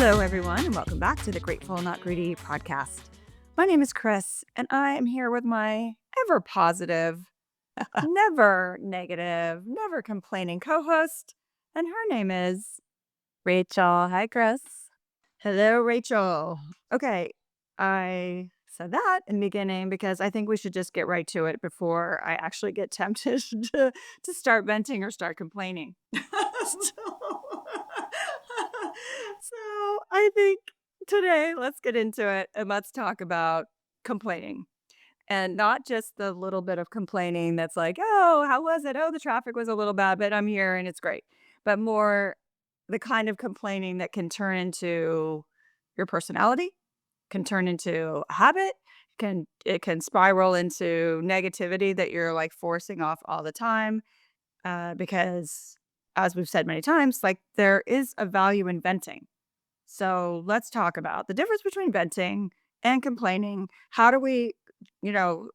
Hello, everyone, and welcome back to the Grateful Not Greedy podcast. My name is Kris, and I am here with my ever positive, never negative, never complaining co-host, and her name is Rachel. Hi, Kris. Hello, Rachel. Okay, I said that in the beginning because I think we should just get right to it before I actually get tempted to start venting or start complaining. So I think today, let's get into it and let's talk about complaining. And not just the little bit of complaining that's like, oh, how was it? Oh, the traffic was a little bad, but I'm here and it's great. But more the kind of complaining that can turn into your personality, can turn into a habit, it can spiral into negativity that you're like forcing off all the time. Because as we've said many times, like there is a value in venting. So let's talk about the difference between venting and complaining. How do we,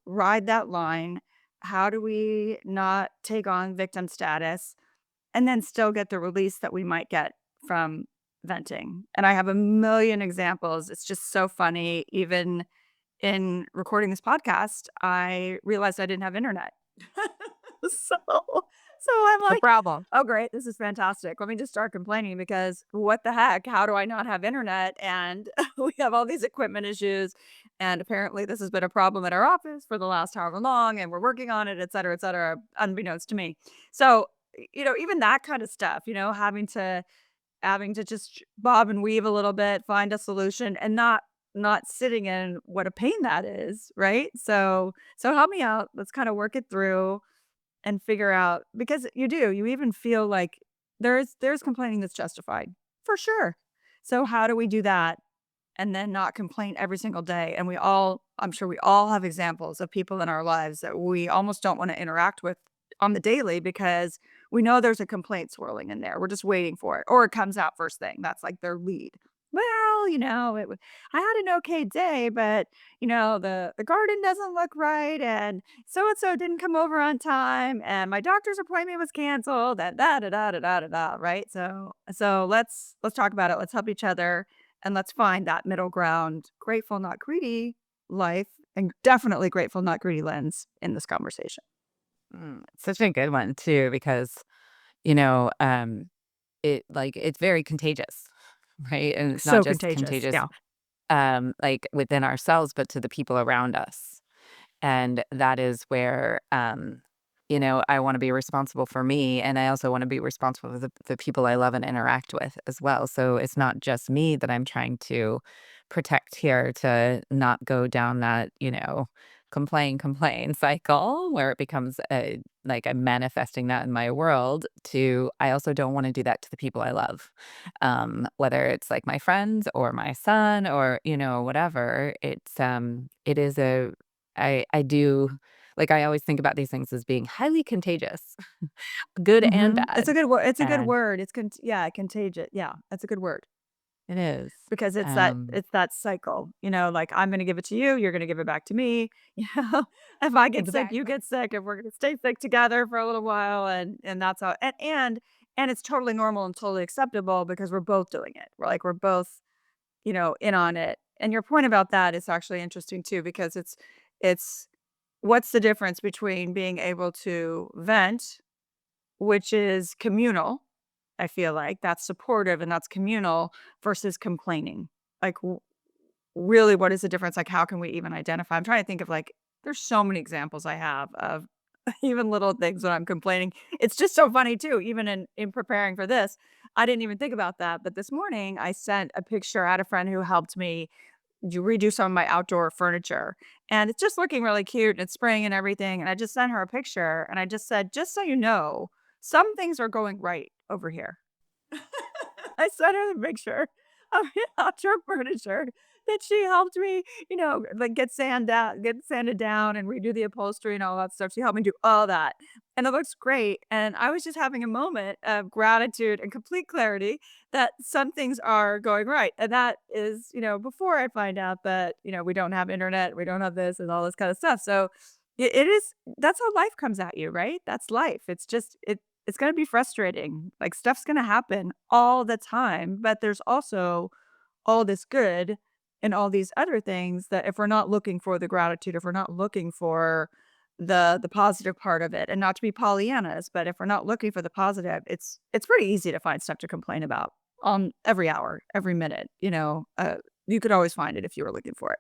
ride that line? How do we not take on victim status and then still get the release that we might get from venting? And I have a million examples. It's just so funny. Even in recording this podcast, I realized I didn't have internet. So I'm No like, problem. "Oh, great. This is fantastic. Let me just start complaining because what the heck? How do I not have internet?" And we have all these equipment issues, and apparently this has been a problem at our office for the last however long, and we're working on it, et cetera, unbeknownst to me. So, even that kind of stuff, having to just bob and weave a little bit, find a solution, and not sitting in what a pain that is, right? So help me out. Let's kind of work it through and figure out because you even feel like there's complaining that's justified for sure. So how do we do that and then not complain every single day? And I'm sure we all have examples of people in our lives that we almost don't want to interact with on the daily because we know there's a complaint swirling in there. We're just waiting for it, or it comes out first thing. That's like their lead. Well, I had an okay day, but the garden doesn't look right, and so didn't come over on time, and my doctor's appointment was canceled, and da da da da da da da. Right? So let's talk about it. Let's help each other, and let's find that middle ground. Grateful, not greedy life, and definitely grateful, not greedy lens in this conversation. Such a good one too, because you know, um, it's very contagious, right? And it's not So just contagious. contagious, Yeah. like within ourselves, but to the people around us. And that is where, I want to be responsible for me, and I also want to be responsible for the people I love and interact with as well. So it's not just me that I'm trying to protect here to not go down that, complain cycle where it becomes like I'm manifesting that in my world to I also don't want to do that to the people I love. Whether it's like my friends or my son or, whatever, it is a I do like, I always think about these things as being highly contagious, good and It's a bad, good word. It's a good and word. Yeah, contagious. Yeah, that's a good word. it is. Because Um, it's that cycle, like, I'm gonna give it to you, you're gonna give it back to me, you know? If I get sick, you exactly. get sick, if we're gonna stay sick together for a little while, and that's how and it's totally normal and totally acceptable because we're both doing it. We're both, in on it. And your point about that is actually interesting too because it's what's the difference between being able to vent, which is communal, I feel like, that's supportive and that's communal versus complaining. Like, really, what is the difference? Like, how can we even identify? I'm trying to think of like, there's so many examples I have of even little things when I'm complaining. It's just so funny too. Even in preparing for this, I didn't even think about that. But this morning, I sent a picture. I had a friend who helped me redo some of my outdoor furniture, and it's just looking really cute. And it's spring and everything. And I just sent her a picture, and I just said, just so you know, some things are going right over here. I sent her the picture of the outdoor furniture that she helped me, like get sanded down and redo the upholstery and all that stuff. She helped me do all that. And it looks great. And I was just having a moment of gratitude and complete clarity that some things are going right. And that is, before I find out that, we don't have internet, we don't have this and all this kind of stuff. So it is that's how life comes at you, right? That's life. It's gonna be frustrating. Like, stuff's gonna happen all the time, but there's also all this good and all these other things that if we're not looking for the gratitude, if we're not looking for the positive part of it, and not to be Pollyannas, but if we're not looking for the positive, it's pretty easy to find stuff to complain about on every hour, every minute, you could always find it if you were looking for it.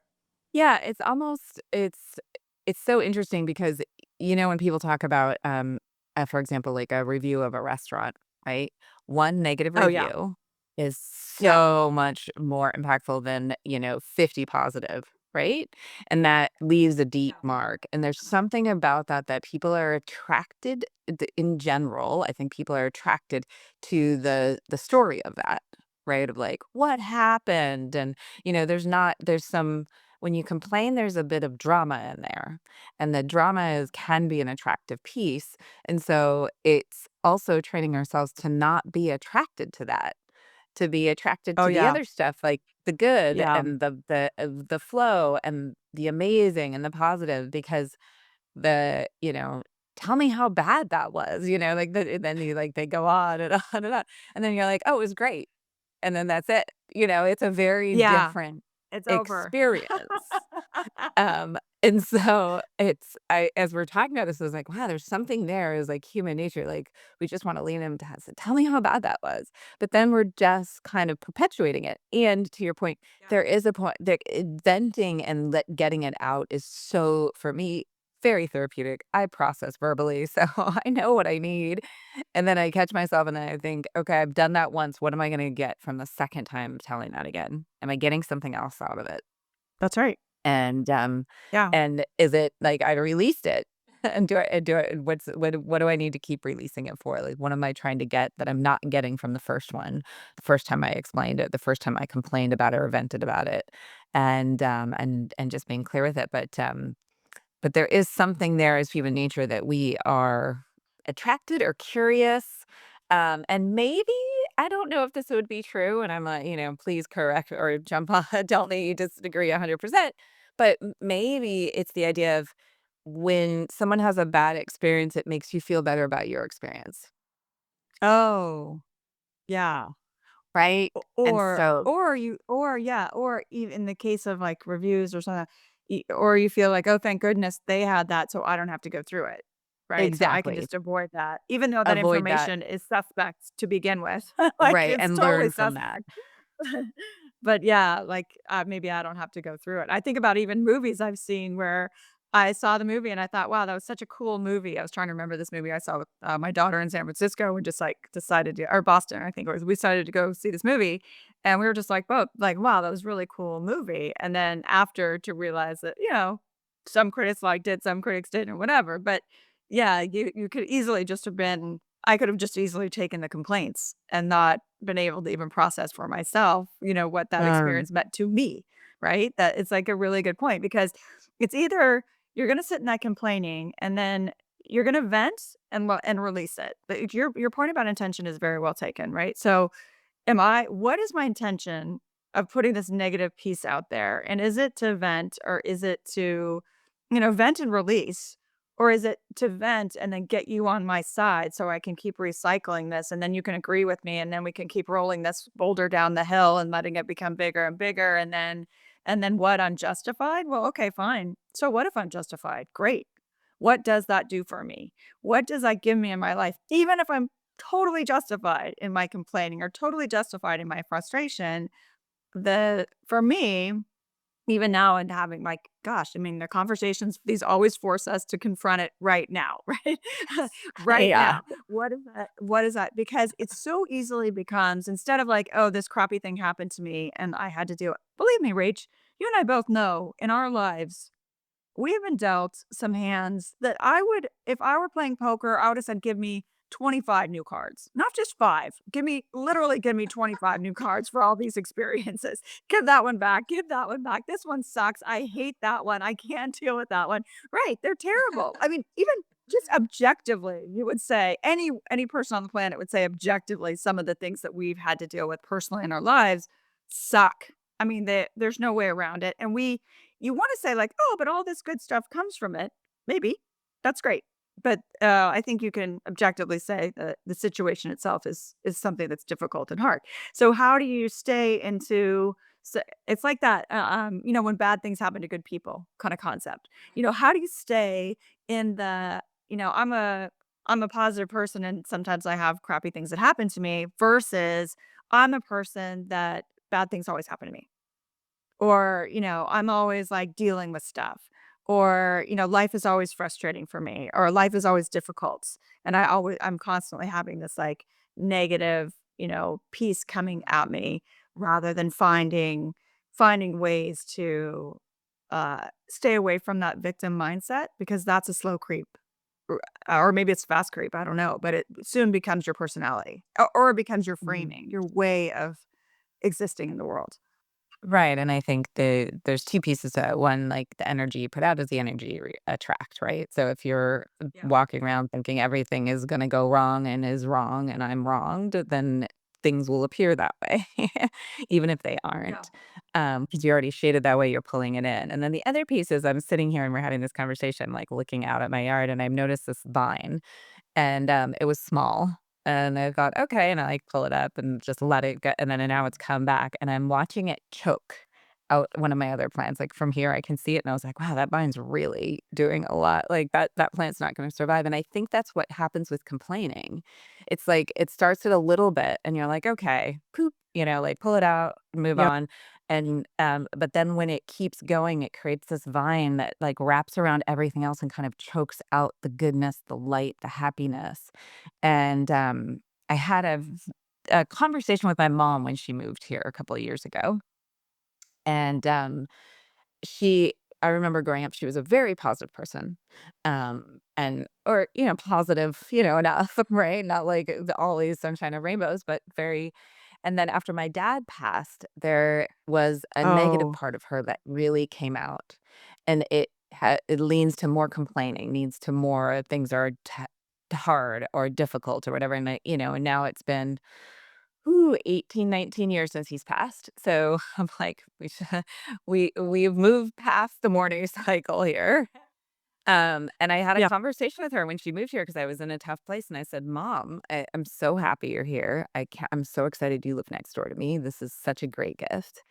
Yeah, it's almost it's so interesting because, when people talk about, for example, like a review of a restaurant, right? One negative Oh, yeah. review is Yeah. so much more impactful than, 50 positive, right? And that leaves a deep Yeah. mark. And there's something about that that people are attracted in general. I think people are attracted to the story of that, right? Of like what happened and there's some when you complain, there's a bit of drama in there, and the drama is can be an attractive piece, and so it's also training ourselves to not be attracted to that, to be attracted Oh, to the yeah. other stuff, like the good Yeah. and the flow and the amazing and the positive because tell me how bad that was, like, then they go on and on and on, and then you're like, "Oh, it was great," and then that's it, it's a very Yeah. different It's over. experience. And so it's I as we're talking about this, I was like, wow, there's something there is like human nature. Like we just want to lean into that. So tell me how bad that was. But then we're just kind of perpetuating it. And to your point, Yeah. there is a point that venting and getting it out is so for me very therapeutic. I process verbally, so I know what I need. And then I catch myself and then I think, okay, I've done that once. What am I going to get from the second time telling that again? Am I getting something else out of it? That's right. And, Yeah. is it like I released it? And do I what do I need to keep releasing it for? Like, what am I trying to get that I'm not getting from the first one? The first time I explained it, the first time I complained about it or vented about it, and just being clear with it. But there is something there as human nature that we are attracted or curious. And maybe I don't know if this would be true, and I'm like, please correct or jump on, tell me you disagree 100%. But maybe it's the idea of when someone has a bad experience, it makes you feel better about your experience, Oh, yeah. right? And so Or even in the case of, like, reviews or something, or you feel like, "Oh, thank goodness they had that, so I don't have to go through it." Right? So I can exactly just avoid that, even though that avoid that, information is suspect to begin with. Like, right? it's And totally learn from that. suspect. But yeah, like, maybe I don't have to go through it. I think about even movies I've seen where I saw the movie and I thought, "Wow, that was such a cool movie." I was trying to remember this movie I saw with, my daughter in San Francisco. We just, like, decided to or Boston, I think it was. We decided to go see this movie, and we were just like, both like, "Wow, that was a really cool movie." And then after to realize that, some critics liked it, some critics didn't, or whatever. But yeah, you could easily just have been I could have just easily taken the complaints and not been able to even process for myself, what that Um, experience meant to me, right? That it's like a really good point because it's either you're gonna sit in that complaining and then you're gonna vent and release it. But your point about intention is very well taken, right? So what is my intention of putting this negative piece out there? And is it to vent or is it to, vent and release? Or is it to vent and then get you on my side so I can keep recycling this and then you can agree with me and then we can keep rolling this boulder down the hill and letting it become bigger and bigger and then what? I'm justified? Well, okay, fine. So what if I'm justified? Great. What does that do for me? What does that give me in my life? Even if I'm totally justified in my complaining or totally justified in my frustration, for me, even now and having like, gosh, I mean, the conversations, these always force us to confront it right now, right? Right yeah. now. What is that? What is that? Because it so easily becomes instead of like, oh, this crappy thing happened to me and I had to do it. Believe me, Rach, you and I both know in our lives we have been dealt some hands that I would if I were playing poker, I would have said, "Give me 25 new cards." Not just 5. Give me 25 new cards for all these experiences. Give that one back, give that one back. This one sucks. I hate that one. I can't deal with that one. Right, they're terrible. I mean, even just objectively, you would say any person on the planet would say objectively some of the things that we've had to deal with personally in our lives suck. I mean, there's no way around it, and you wanna say like, "Oh, but all this good stuff comes from it." Maybe. That's great. But, I think you can objectively say that the situation itself is something that's difficult and hard. So how do you stay into So it's like that, when bad things happen to good people kind of concept. How do you stay in the, I'm a positive person and sometimes I have crappy things that happen to me versus I'm a person that bad things always happen to me. Or, I'm always like dealing with stuff. Or, life is always frustrating for me or life is always difficult. And I'm constantly having this like negative, piece coming at me rather than finding ways to stay away from that victim mindset because that's a slow creep. Or maybe it's fast creep, I don't know, but it soon becomes your personality or it becomes your Mhm. framing, your way of existing in the world. Right, and I think there's 2 pieces to it. One, like, the energy you put out is the energy you attract, right? So if you're Yeah. walking around thinking everything is gonna go wrong and is wrong and I'm wronged, then things will appear that way, even if they Yeah. aren't, because you already shaded that way, you're pulling it in. And then the other piece is I'm sitting here and we're having this conversation, like, looking out at my yard, and I've noticed this vine and, it was small, and I thought, "Okay," and I, like, pull it up and just let it go, and then now it's come back, and I'm watching it choke out one of my other plants, like, from here, I can see it, and I was like, "Wow, that vine's really doing a lot, like, that plant's not gonna survive," and I think that's what happens with complaining. It's like, it starts at a little bit, and you're like, "Okay, poop," like, pull it out, move Yep. on, and, but then when it keeps going, it creates this vine that, like, wraps around everything else and kind of chokes out the goodness, the light, the happiness. And, I had a conversation with my mom when she moved here a couple of years ago, and, she I remember growing up, she was a very positive person, and or, positive, enough, right? Not like always sunshine and rainbows, but very and then after my dad passed, there was a negative Oh, part of her that really came out, and it leans to more complaining, needs to more things are hard or difficult or whatever, and and now it's been 18, 19 years since he's passed. So I'm like, we've moved past the mourning cycle here. And I had a yeah. conversation with her when she moved here because I was in a tough place, and I said, "Mom, I'm so happy you're here. I'm so excited you live next door to me. This is such a great gift,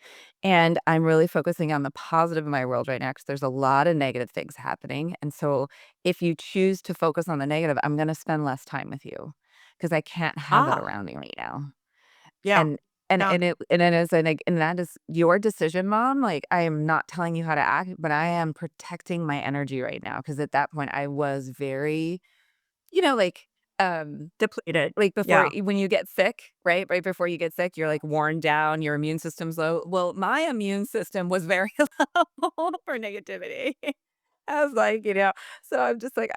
and I'm really focusing on the positive in my world right now because there's a lot of negative things happening. And so, if you choose to focus on the negative, I'm going to spend less time with you because I can't have that Ah, around me right now." yeah. And and Yeah. and it and then it's like and that is your decision, mom, like, I am not telling you how to act, but I am protecting my energy right now because at that point, I was very, like, um, Depleted. like, before Yeah. when you get sick, right? Right before you get sick, you're, like, worn down, your immune system's low. Well, my immune system was very low for negativity. I was like, so I'm just like,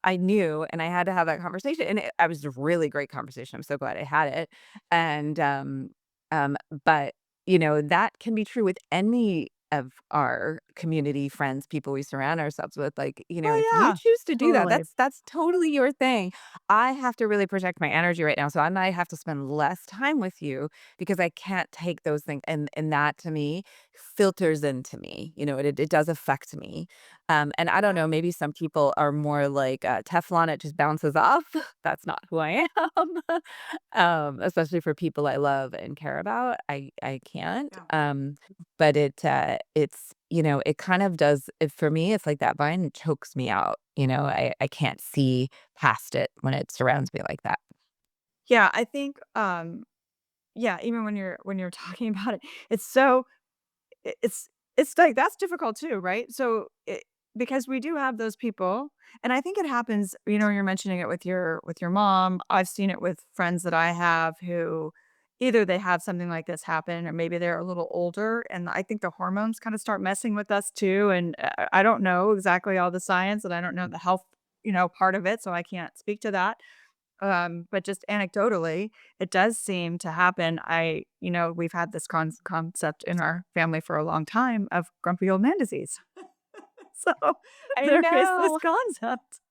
I knew, and I had to have that conversation, and I was a really great conversation. I'm so glad I had it, and um, but that can be true with any of our community, friends, people we surround ourselves with. Like, if Oh, you yeah. choose to do that, Totally. that's totally your thing. I have to really protect my energy right now, so I might have to spend less time with you because I can't take those things, and that to me filters into me. It does affect me. And I don't Yeah. know, maybe some people are more like, Teflon, it just bounces off. That's not who I am. Especially for people I love and care about, I can't. Yeah. But it kind of does it for me, it's like that vine chokes me out, I can't see past it when it surrounds me like that. Yeah, I think, yeah, even when you're talking about it, it's so I it's like that's difficult too, right? So, because we do have those people, and I think it happens, you're mentioning it with your mom. I've seen it with friends that I have who either they have something like this happen or maybe they're a little older, and I think the hormones kinda start messing with us too, and, I don't know exactly all the science, and I don't know the health, part of it, so I can't speak to that. But just anecdotally, it does seem to happen. We've had this concept in our family for a long time of grumpy old man disease. So I there is this know. concept.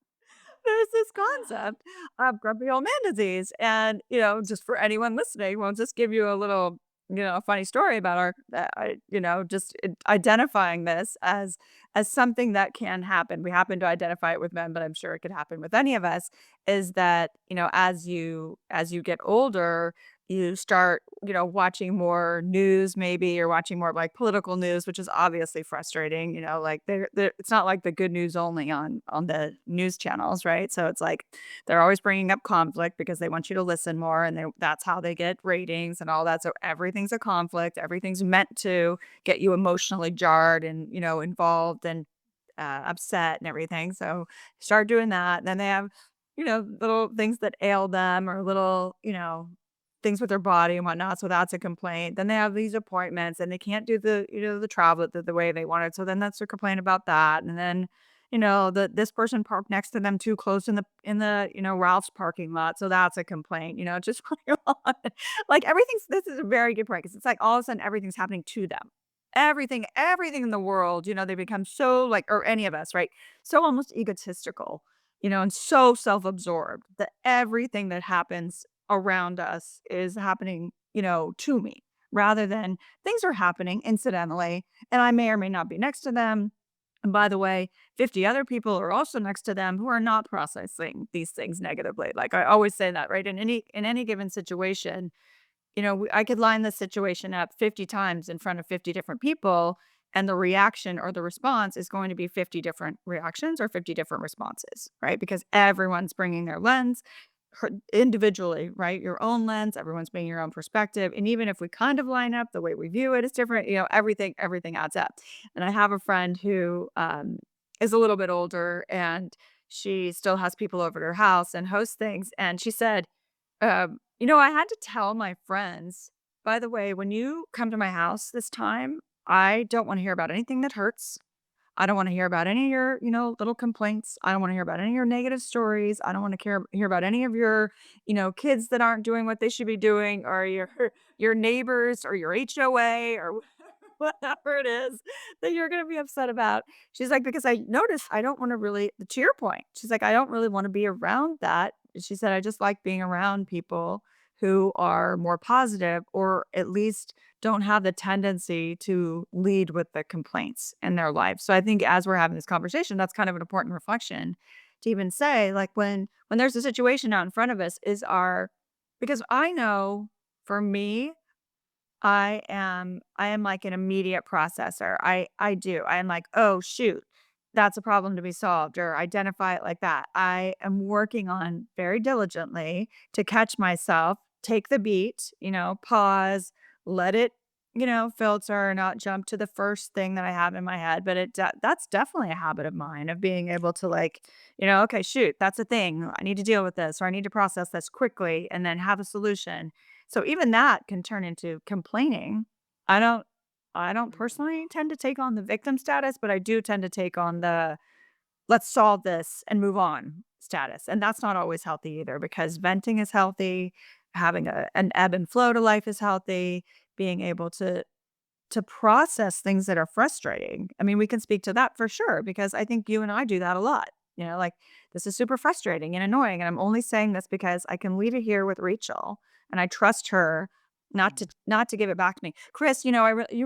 There's this concept of grumpy old man disease. And, just for anyone listening, we'll just give you a little, funny story about just identifying this as something that can happen. We happen to identify it with men, but I'm sure it could happen with any of us, is that, as you get older, you start, watching more news maybe or watching more like political news, which is obviously frustrating, like they're it's not like the good news only on the news channels, right? So it's like they're always bringing up conflict because they want you to listen more and that's how they get ratings and all that. So everything's a conflict, everything's meant to get you emotionally jarred and, involved and upset and everything. So start doing that. And then they have, little things that ail them or little, things with their body and whatnot. So that's a complaint. Then they have these appointments and they can't do the travel the way they wanted. So then that's a complaint about that. And then, this person parked next to them too close in the, Ralph's parking lot. So that's a complaint, just like everything's this is a very good point because it's like all of a sudden everything's happening to them. Everything in the world, they become so like, or any of us, right? So almost egotistical, and so self-absorbed that everything that happens around us is happening, to me rather than things are happening incidentally and I may or may not be next to them. And by the way, 50 other people are also next to them who are not processing these things negatively. Like I always say that, right? In any given situation, I could line the situation up 50 times in front of 50 different people, and the reaction or the response is going to be 50 different reactions or 50 different responses, right? Because everyone's bringing their lens individually, right? Your own lens, everyone's bringing your own perspective. And even if we kind of line up, the way we view it is different, everything adds up. And I have a friend who is a little bit older and she still has people over at her house and hosts things. And she said, I had to tell my friends, by the way, when you come to my house this time, I don't want to hear about anything that hurts. I don't want to hear about any of your, little complaints. I don't want to hear about any of your negative stories. I don't want to hear about any of your, kids that aren't doing what they should be doing or your neighbors or your HOA or whatever it is that you're going to be upset about. She's like, because I notice I don't want to really, to your point, she's like, I don't really want to be around that. She said, I just like being around people who are more positive or at least don't have the tendency to lead with the complaints in their life. So I think as we're having this conversation, that's kind of an important reflection to even say, like when there's a situation out in front of us, because I know for me, I am like an immediate processor. I do. I am like, "Oh, shoot. That's a problem to be solved," or identify it like that. I am working on very diligently to catch myself, take the beat, pause, let it, filter, not jump to the first thing that I have in my head, but that's definitely a habit of mine of being able to like, "Okay, shoot, that's a thing. I need to deal with this or I need to process this quickly and then have a solution." So even that can turn into complaining. I don't I don't personally tend to take on the victim status, but I do tend to take on the let's solve this and move on status. And that's not always healthy either because venting is healthy, having an ebb and flow to life is healthy, being able to process things that are frustrating. I mean, we can speak to that for sure because I think you and I do that a lot. Like this is super frustrating and annoying. And I'm only saying this because I can leave it here with Rachel and I trust her not to give it back to me. Kris, you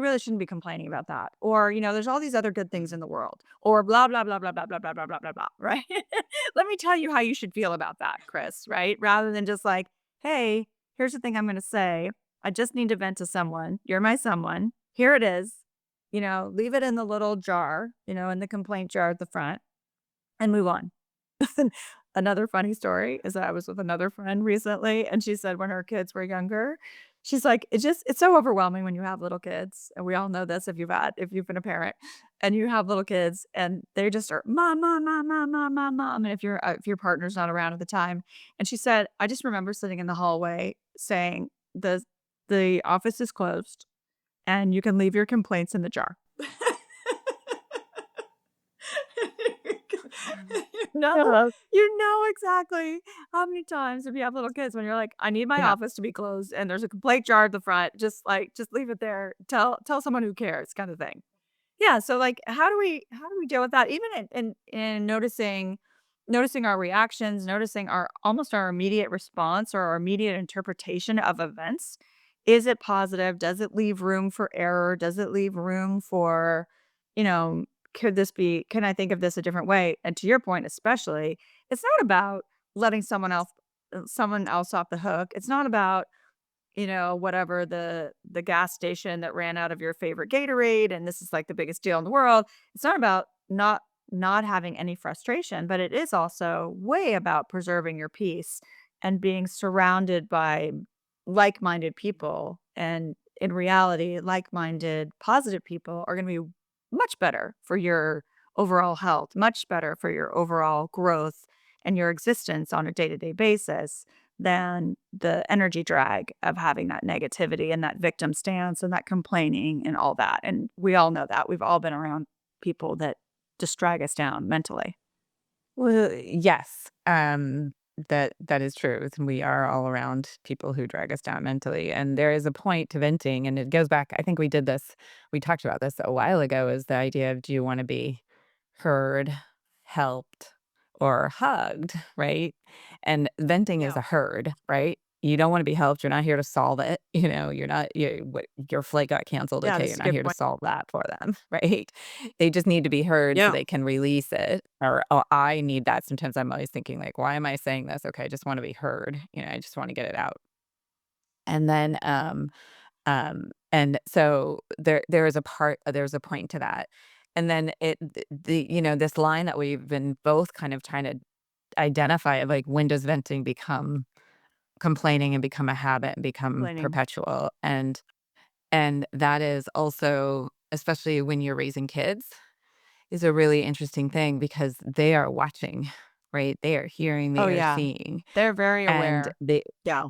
really shouldn't be complaining about that. Or, there's all these other good things in the world. Or blah blah blah blah blah blah blah blah blah blah blah. Right? Let me tell you how you should feel about that, Kris, right? Rather than just like, hey, here's the thing I'm gonna say. I just need to vent to someone. You're my someone. Here it is. Leave it in the little jar, in the complaint jar at the front and move on. Another funny story is that I was with another friend recently and she said when her kids were younger, she's like, it's so overwhelming when you have little kids. And we all know this if you've been a parent and you have little kids and they just are mom, mom, mom, mom, mom, mom, mom. And if your partner's not around at the time. And she said, I just remember sitting in the hallway saying the office is closed and you can leave your complaints in the jar. You know Yeah. you know exactly how many times if you have little kids when you're like, "I need my Yeah. office to be closed and there's a complaint jar at the front, just leave it there. Tell someone who cares," kind of thing. Yeah, so, like, how do we deal with that? Even in noticing our reactions, noticing our immediate response or our immediate interpretation of events. Is it positive? Does it leave room for error? Does it leave room for, you know, can I think of this a different way? And to your point especially, it's not about letting someone else off the hook. It's not about whatever the gas station that ran out of your favorite Gatorade, and this is like the biggest deal in the world. It's not about not having any frustration, but it is also way about preserving your peace and being surrounded by like-minded people. And in reality, like-minded, positive people are going to be much better for your overall health, much better for your overall growth and your existence on a day-to-day basis than the energy drag of having that negativity and that victim stance and that complaining and all that. And we all know that. We've all been around people that just drag us down mentally. Well, yes, that is true. We are all around people who drag us down mentally, and there is a point to venting, and it goes back. I think we talked about this a while ago. Is the idea of do you want to be heard, helped, or hugged, right? And venting is Yeah. a herd, right? You don't want to be helped. You're not here to solve it. You're not. Your flight got canceled. Yeah, Okay, this you're is a not good here to point. solve that for them, right? They just need to be heard so Yeah. they can release it. Or, oh, I need that. Sometimes I'm always thinking like, why am I saying this? Okay, I just want to be heard. I just want to get it out. And then and so there's a point to that. And then this line that we've been both kind of trying to identify of like when does venting become complaining and become a habit and become Complaining. perpetual. And that is also, especially when you're raising kids, is a really interesting thing because they are watching, right? They are hearing, Oh, they are yeah. seeing, They're very and aware. Yeah.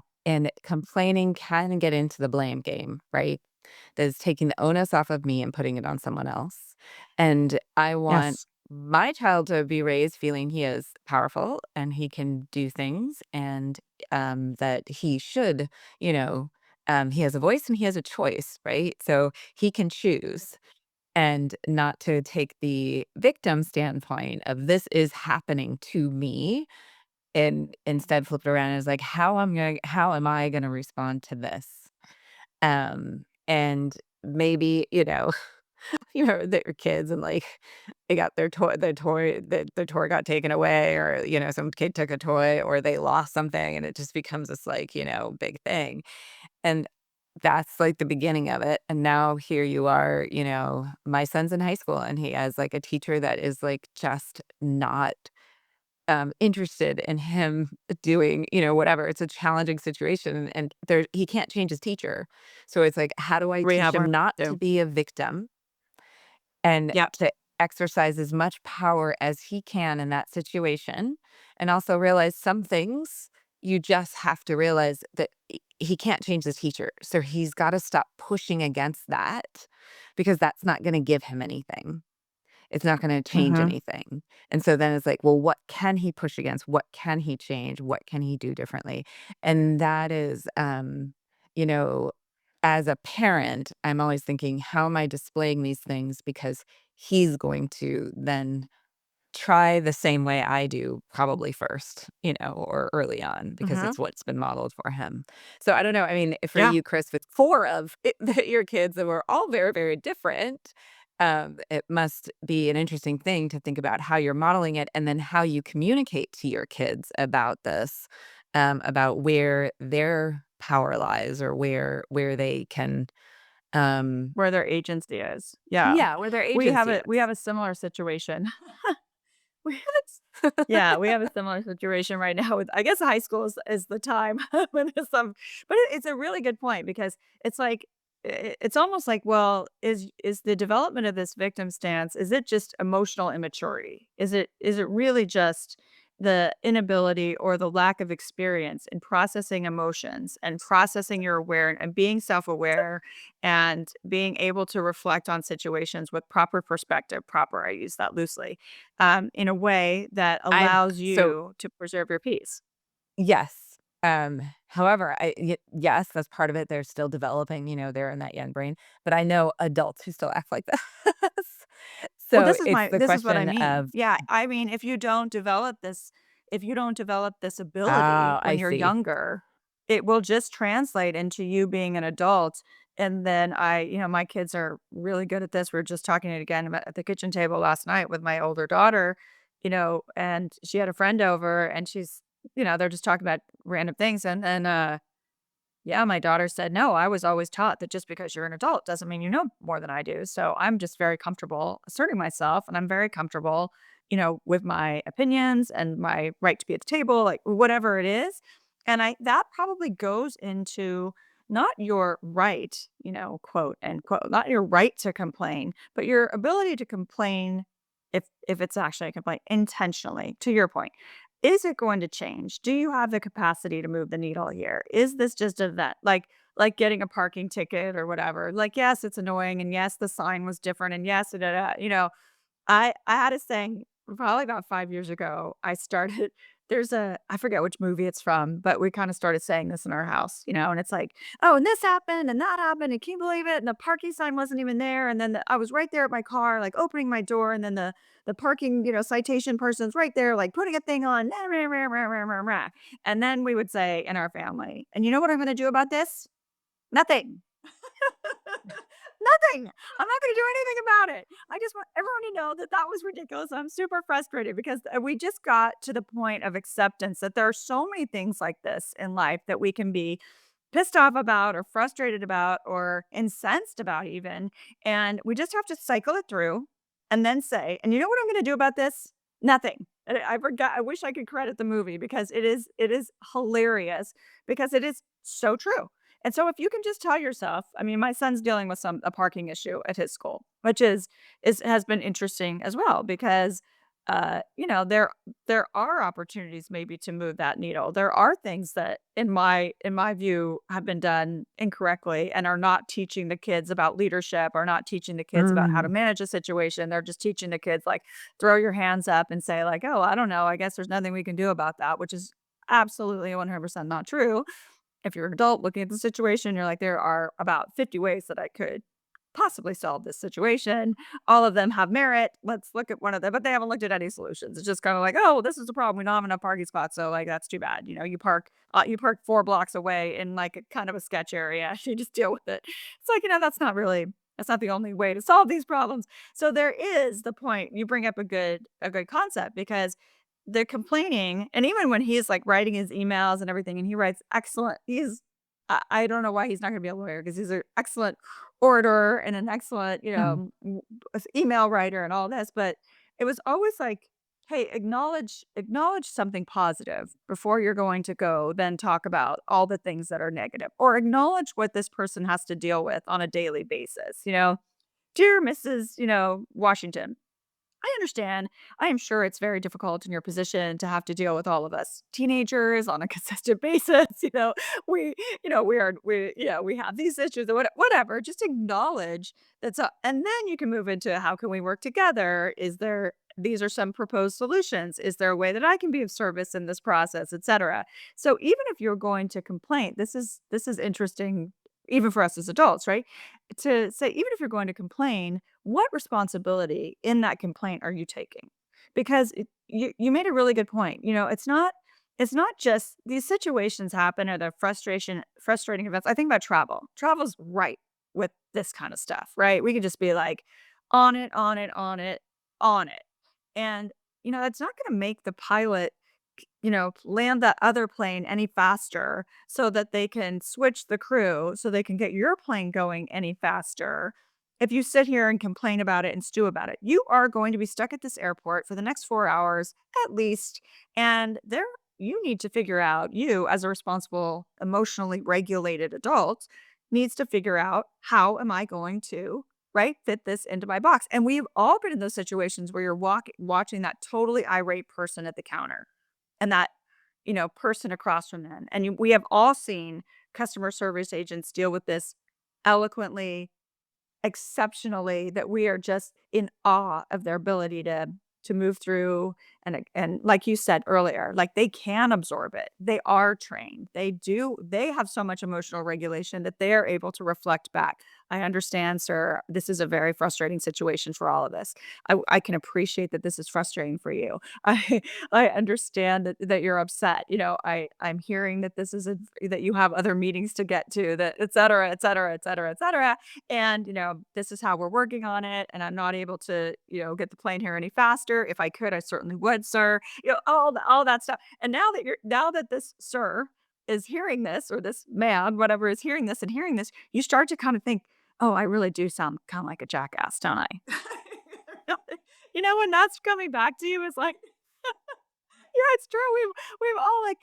complaining can get into the blame game, right? That is taking the onus off of me and putting it on someone else. And I want Yes. my child to be raised feeling he is powerful and he can do things, and that he should, he has a voice and he has a choice, right? So he can choose and not to take the victim standpoint of this is happening to me, and instead flip it around as like how am I gonna respond to this? And maybe, they're kids and like they got their toy got taken away, or some kid took a toy or they lost something, and it just becomes this like, big thing. And that's, like, the beginning of it, and now here you are, my son's in high school, and he has, like, a teacher that is, like, just not, interested in him doing, whatever. It's a challenging situation, and there he can't change his teacher. So it's like, how do I teach Rehab him room not to too. be a victim and Yep. to exercise as much power as he can in that situation, and also realize some things you just have to realize that he can't change the teacher. So he's got to stop pushing against that because that's not going to give him anything. It's not going to change Mhm. anything. And so then it's like, well, what can he push against? What can he change? What can he do differently? And that is, you know, as a parent, I'm always thinking, how am I displaying these things? Because he's going to then try the same way I do probably first, or early on because Mhm. it's what's been modeled for him. So I don't know. I mean, for Yeah. you, Chris, with four of your kids that were all very, very different, it must be an interesting thing to think about how you're modeling it and then how you communicate to your kids about this, about where their power lies or where they can, um, Where their agency is. Yeah. yeah, where their We have agency a we is. have a similar situation. We Yeah, we have a similar situation right now with I guess high school is the time when there's some but it's a really good point because it's like it's almost like, well, is the development of this victim stance, is it just emotional immaturity? Is it really just the inability or the lack of experience in processing emotions and processing your aware and being self-aware and being able to reflect on situations with proper perspective, proper, I use that loosely, in a way that I've allows so you to preserve your peace. Yes. However, yes, that's part of it. They're still developing, they're in that young brain, but I know adults who still act like this. Well, So it's the this is what I question mean. of, Yeah, I mean, if you don't develop this ability oh, when I you're see. younger, it will just translate into you being an adult. And then my kids are really good at this. We are just talking it again at the kitchen table last night with my older daughter, and she had a friend over and they're just talking about random things. And then Yeah, my daughter said, "No, I was always taught that just because you're an adult doesn't mean you know more than I do. So I'm just very comfortable asserting myself and I'm very comfortable, with my opinions and my right to be at the table, like whatever it is." And that probably goes into not your right, quote and quote, not your right to complain, but your ability to complain if it's actually a complaint intentionally, to your point. Is it going to change? Do you have the capacity to move the needle here? Is this just a that like getting a parking ticket or whatever? Like, yes, it's annoying, and yes, the sign was different, and yes, da, da, da, I had a saying probably about 5 years ago. I started there's a I forget which movie it's from, but we kinda started saying this in our house, and it's like, "Oh, and this happened, and that happened, and can you believe it? And the parking sign wasn't even there, and then I was right there at my car, like, opening my door, and then the parking, citation person's right there, like, putting a thing on, rah, rah, rah, rah, rah, rah, rah." And then we would say in our family, "And you know what I'm gonna do about this? Nothing." Nothing. I'm not gonna do anything about it. I just want everyone to know that that was ridiculous. I'm super frustrated because, we just got to the point of acceptance that there are so many things like this in life that we can be pissed off about or frustrated about or incensed about even, and we just have to cycle it through and then say, "And you know what I'm gonna do about this? Nothing." And I forgot I wish I could credit the movie because it is hilarious because it is so true. And so if you can just tell yourself, I mean, my son's dealing with a parking issue at his school, which is has been interesting as well because there are opportunities maybe to move that needle. There are things that in my view have been done incorrectly and are not teaching the kids about leadership, or not teaching the kids about how to Mm. manage a situation. They're just teaching the kids like throw your hands up and say like, "Oh, I don't know. I guess there's nothing we can do about that," which is absolutely 100% not true. If you're an adult looking at the situation, you're like, "There are about 50 ways that I could possibly solve this situation. All of them have merit. Let's look at one of them." But they haven't looked at any solutions. It's just kinda like, "Oh, this is the problem. We don't have enough parking spots, so, like, that's too bad." You park 4 blocks away in, like, a kind of a sketch area. You just deal with it. It's like, that's not the only way to solve these problems. So there is the point. You bring up a good concept because the complaining, and even when he's, like, writing his emails and everything, and he writes excellent I don't know why he's not gonna be a lawyer because he's an excellent orator and an excellent, Mm. email writer and all this, but it was always like, "Hey, acknowledge something positive before you're going to go then talk about all the things that are negative, or acknowledge what this person has to deal with on a daily basis," "Dear Mrs., Washington, I understand. I am sure it's very difficult in your position to have to deal with all of us teenagers on a consistent basis. We, we have these issues or whatever. Just acknowledge that's, and then you can move into how can we work together? These are some proposed solutions. Is there a way that I can be of service in this process, etc." So even if you're going to complain, this is interesting, even for us as adults, right? To say, even if you're going to complain, what responsibility in that complaint are you taking? Because you made a really good point. It's not just these situations happen, or the frustrating events. I think about travel. Travel's right with this kind of stuff, right? We could just be like on it, on it, on it, on it. And it's not going to make the pilot land that other plane any faster so that they can switch the crew so they can get your plane going any faster. If you sit here and complain about it and stew about it, you are going to be stuck at this airport for the next 4 hours at least. And you need to figure out, you as a responsible, emotionally regulated adult, needs to figure out, how am I going to right fit this into my box? And we've all been in those situations where you're watching that totally irate person at the counter and that, person across from them. And we have all seen customer service agents deal with this eloquently, exceptionally, that we are just in awe of their ability to move through, and like you said earlier, like, they can absorb it. They are trained. They have so much emotional regulation that they are able to reflect back. "I understand, sir. This is a very frustrating situation for all of us. I can appreciate that this is frustrating for you. I understand that you're upset. I'm hearing that that you have other meetings to get to, that et cetera, et cetera, et cetera, et cetera. And, this is how we're working on it, and I'm not able to, get the plane here any faster. If I could, I certainly would, sir." All that stuff. And now that this sir is hearing this, or this man, whatever, is hearing this and hearing this, you start to kind of think, "Oh, I really do sound kind of like a jackass, don't I?" When that's coming back to you, is like, yeah, it's true. We've all, like,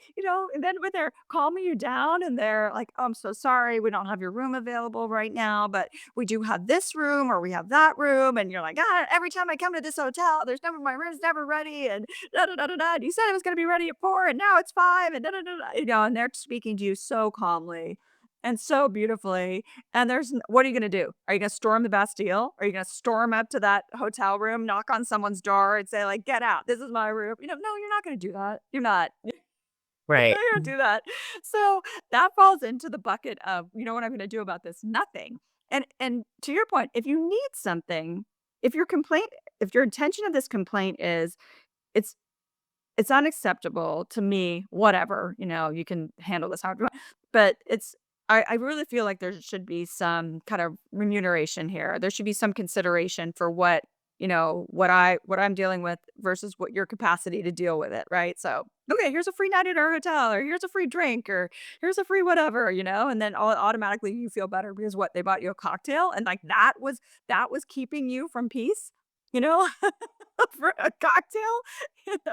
and then when they're calming you down and they're like, "Oh, I'm so sorry, we don't have your room available right now, but we do have this room or we have that room." And you're like, "Ah, every time I come to this hotel, my room's never ready, and da da da da da. And you said it was gonna be ready at 4 and now it's 5 and da da da da." And they're speaking to you so calmly and so beautifully. And what are you gonna do? Are you gonna storm the Bastille? Are you gonna storm up to that hotel room, knock on someone's door, and say, like, "Get out. This is my room." No, you're not gonna do that. You're not. Right. You don't do that. So, that falls into the bucket of, "You know what I'm gonna do about this? Nothing." And to your point, if you need something, if your complaint if your intention of this complaint is, "It's it's unacceptable to me, whatever, you can handle this however you want." But I really feel like there should be some kind of remuneration here. There should be some consideration for what I'm dealing with versus what your capacity to deal with it, right? So, okay, here's a free night at our hotel, or here's a free drink, or here's a free whatever, and then automatically you feel better because what, they bought you a cocktail, and like that was keeping you from peace, you know? For a cocktail,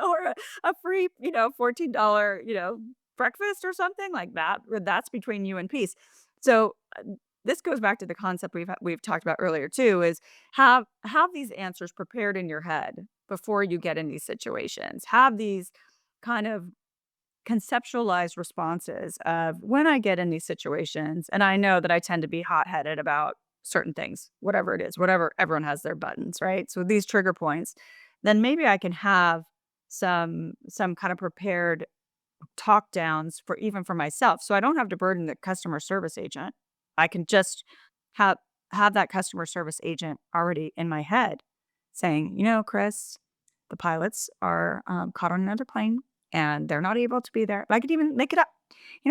or a free, $14, breakfast or something like that, where that's between you and peace. So, this goes back to the concept we've talked about earlier too, is have these answers prepared in your head before you get in these situations. Have these kind of conceptualized responses of, when I get in these situations, and I know that I tend to be hot-headed about certain things, whatever it is, whatever, everyone has their buttons, right? So these trigger points, then maybe I can have some kind of prepared talk downs for, even for myself, so I don't have to burden the customer service agent. I can just have have that customer service agent already in my head saying, Chris, the pilots are caught on another plane and they're not able to be there." I could even make it up.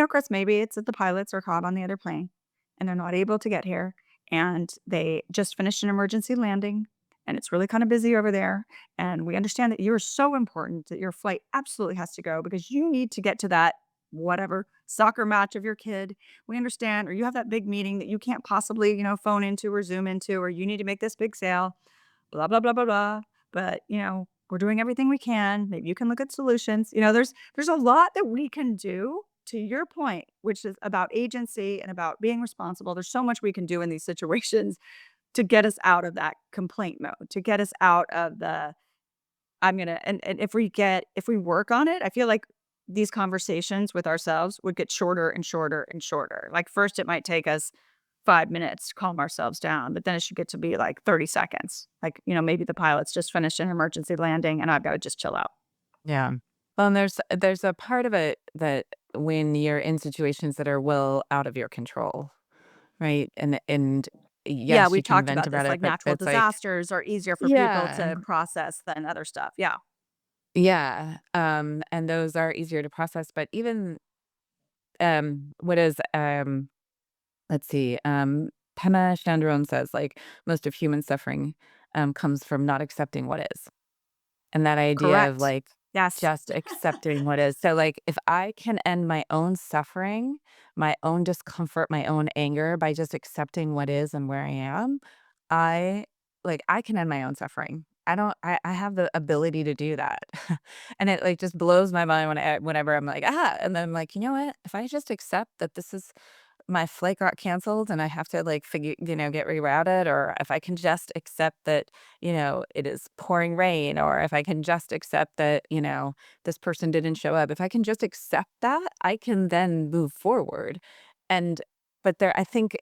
Chris, maybe it's that the pilots are caught on the other plane and they're not able to get here, and they just finished an emergency landing, and it's really kind of busy over there. And we understand that you're so important that your flight absolutely has to go because you need to get to that whatever soccer match of your kid. We understand, or you have that big meeting that you can't possibly, phone into or Zoom into, or you need to make this big sale, blah, blah, blah, blah, blah. But, we're doing everything we can. Maybe you can look at solutions. There's a lot that we can do, to your point, which is about agency and about being responsible. There's so much we can do in these situations to get us out of that complaint mode, to get us out of the, I'm gonna, and if we work on it, I feel like these conversations with ourselves would get shorter and shorter and shorter. Like, first it might take us 5 minutes to calm ourselves down, but then it should get to be like 30 seconds. Like, maybe the pilot's just finished an emergency landing and I've got to just chill out. Yeah. Well, and there's a part of it that when you're in situations that are well out of your control, right? And Yeah, yes, you we've can talked vent about about this, it, like but natural it's like, disasters are easier for people yeah, to process than other stuff. Yeah. yeah, and those are easier to process. But even what is let's see, Pema Chandron says, like, most of human suffering comes from not accepting what is. And that idea of, Correct. like, Yes. just accepting what is. So, like, if I can end my own suffering, my own discomfort, my own anger by just accepting what is and where I am, I I can end my own suffering. I have the ability to do that. And it, like, just blows my mind whenever I'm like, "Ah," and then I'm like, "You know what? If I just accept that this is my flight got canceled and I have to, like, get rerouted, or if I can just accept that, it is pouring rain, or if I can just accept that, this person didn't show up. If I can just accept that, I can then move forward. And but I think,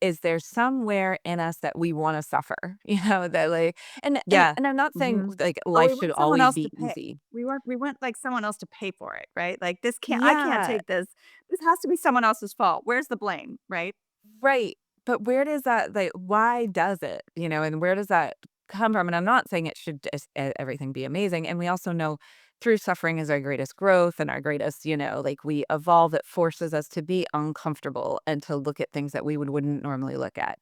is there somewhere in us that we want to suffer, that, like, Yeah. and I'm not saying, Mhm. like, Or we life should want someone always else to be pay. easy. We want, like, someone else to pay for it, right? Like, I can't Yeah. take this. This has to be someone else's fault. Where's the blame, right? Right, but where does that, like, why does it, and where does that come from? And I'm not saying it should just everything be amazing, and we also know through suffering is our greatest growth and our greatest, like, we evolve. It forces us to be uncomfortable and to look at things that we wouldn't normally look at.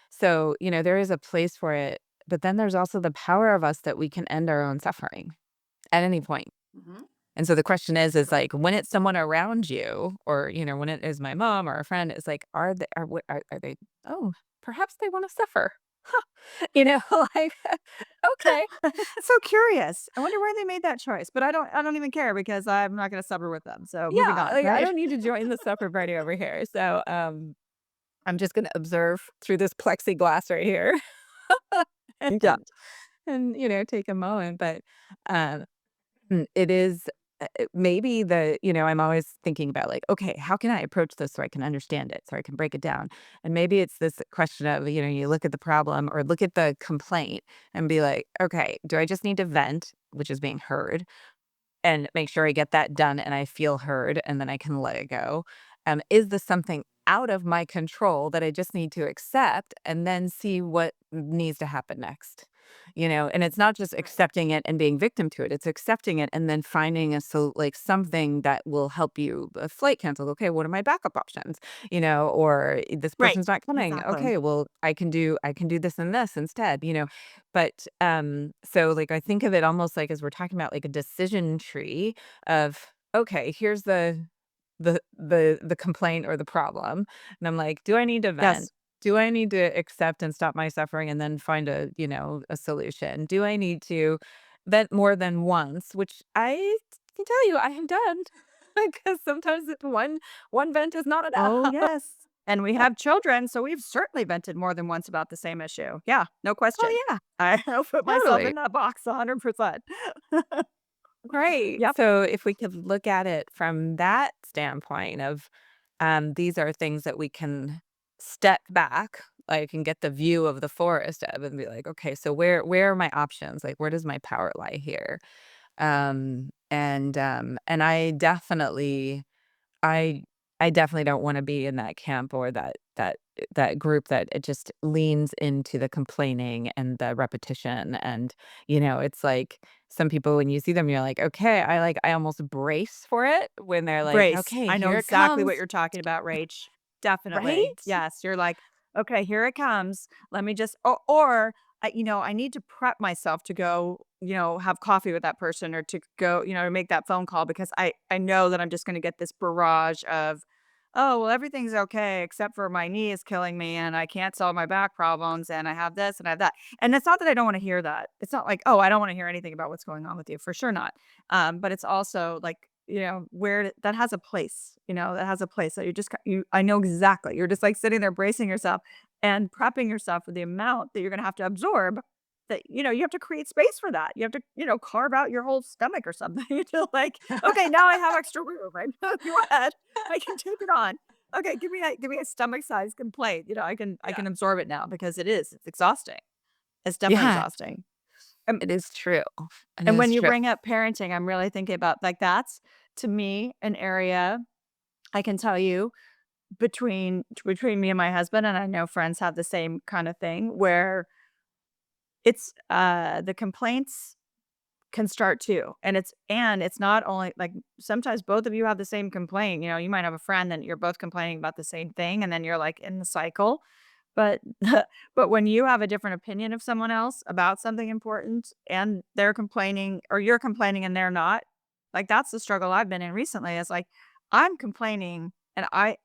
So, there is a place for it, but then there's also the power of us that we can end our own suffering at any point. Mhm. And so the question is like when it's someone around you, or when it is my mom or a friend, it's like, are they? Oh, perhaps they want to suffer. Huh. Like okay, So curious. I wonder where they made that choice, but I don't even care because I'm not gonna suffer with them. So moving yeah, on, like I right? don't need to join the suffer party over here. So I'm just gonna observe through this plexiglass right here. Yeah. and take a moment. But um it is maybe I'm always thinking about like, okay, how can I approach this so I can understand it, so I can break it down? And maybe it's this question of, you look at the problem or look at the complaint and be like, okay, do I just need to vent, which is being heard, and make sure I get that done and I feel heard and then I can let it go? Is this something out of my control that I just need to accept and then see what needs to happen next? And it's not just accepting it and being victim to it. It's accepting it and then finding like something that will help you. A flight canceled. Okay, what are my backup options? Or this Right. person's not coming. Exactly. Okay, well, I can do this and this instead. But, so, like, I think of it almost like as we're talking about, like, a decision tree of, okay, here's the complaint or the problem, and I'm like, "Do I need to vent? Yes. Do I need to accept and stop my suffering and then find a solution? Do I need to vent more than once?" Which I can tell you I have done, because sometimes one vent is not enough. Oh, yes. And we have children, so we've certainly vented more than once about the same issue. Yeah, no question. Oh, yeah, I'll put myself totally. in that box 100%. Right. Yep. So if we could look at it from that standpoint of, these are things that we can step back, like, and get the view of the forest of and be like, okay, so where are my options? Like, where does my power lie here? And I I definitely don't wanna be in that camp or that group that it just leans into the complaining and the repetition. And, it's like some people, when you see them, you're like, "Okay," I almost brace for it when they're like, Brace. "Okay, I know here it exactly what comes." you're talking about, Rach. Definitely. Right? Yes, you're like, "Okay, here it comes. Let me just" or I need to prep myself to go, have coffee with that person or to go, make that phone call because I know that I'm just gonna get this barrage of, "Oh, well, everything's okay except for my knee is killing me and I can't solve my back problems and I have this and I have that." And it's not that I don't wanna hear that. It's not like, "Oh, I don't wanna hear anything about what's going on with you." For sure not. But it's also like, where that has a place, that has a place that you just, I know exactly. You're just like sitting there bracing yourself and prepping yourself for the amount that you're going to have to absorb that, you have to create space for that. You have to, carve out your whole stomach or something to like, okay, now I have extra room, right? Go ahead. I can take it on. Okay, give me a stomach size complaint. I can Yeah. absorb it now because it's exhausting. It's definitely Yeah, exhausting. Um, it is true. It and when is you true. bring up parenting, I'm really thinking about like that's to me an area I can tell you between me and my husband, and I know friends have the same kind of thing where it's the complaints can start too. And it's not only like sometimes both of you have the same complaint. You might have a friend and you're both complaining about the same thing, and then you're like in the cycle. But but when you have a different opinion of someone else about something important and they're complaining or you're complaining and they're not, like that's the struggle I've been in recently. Is like I'm complaining and I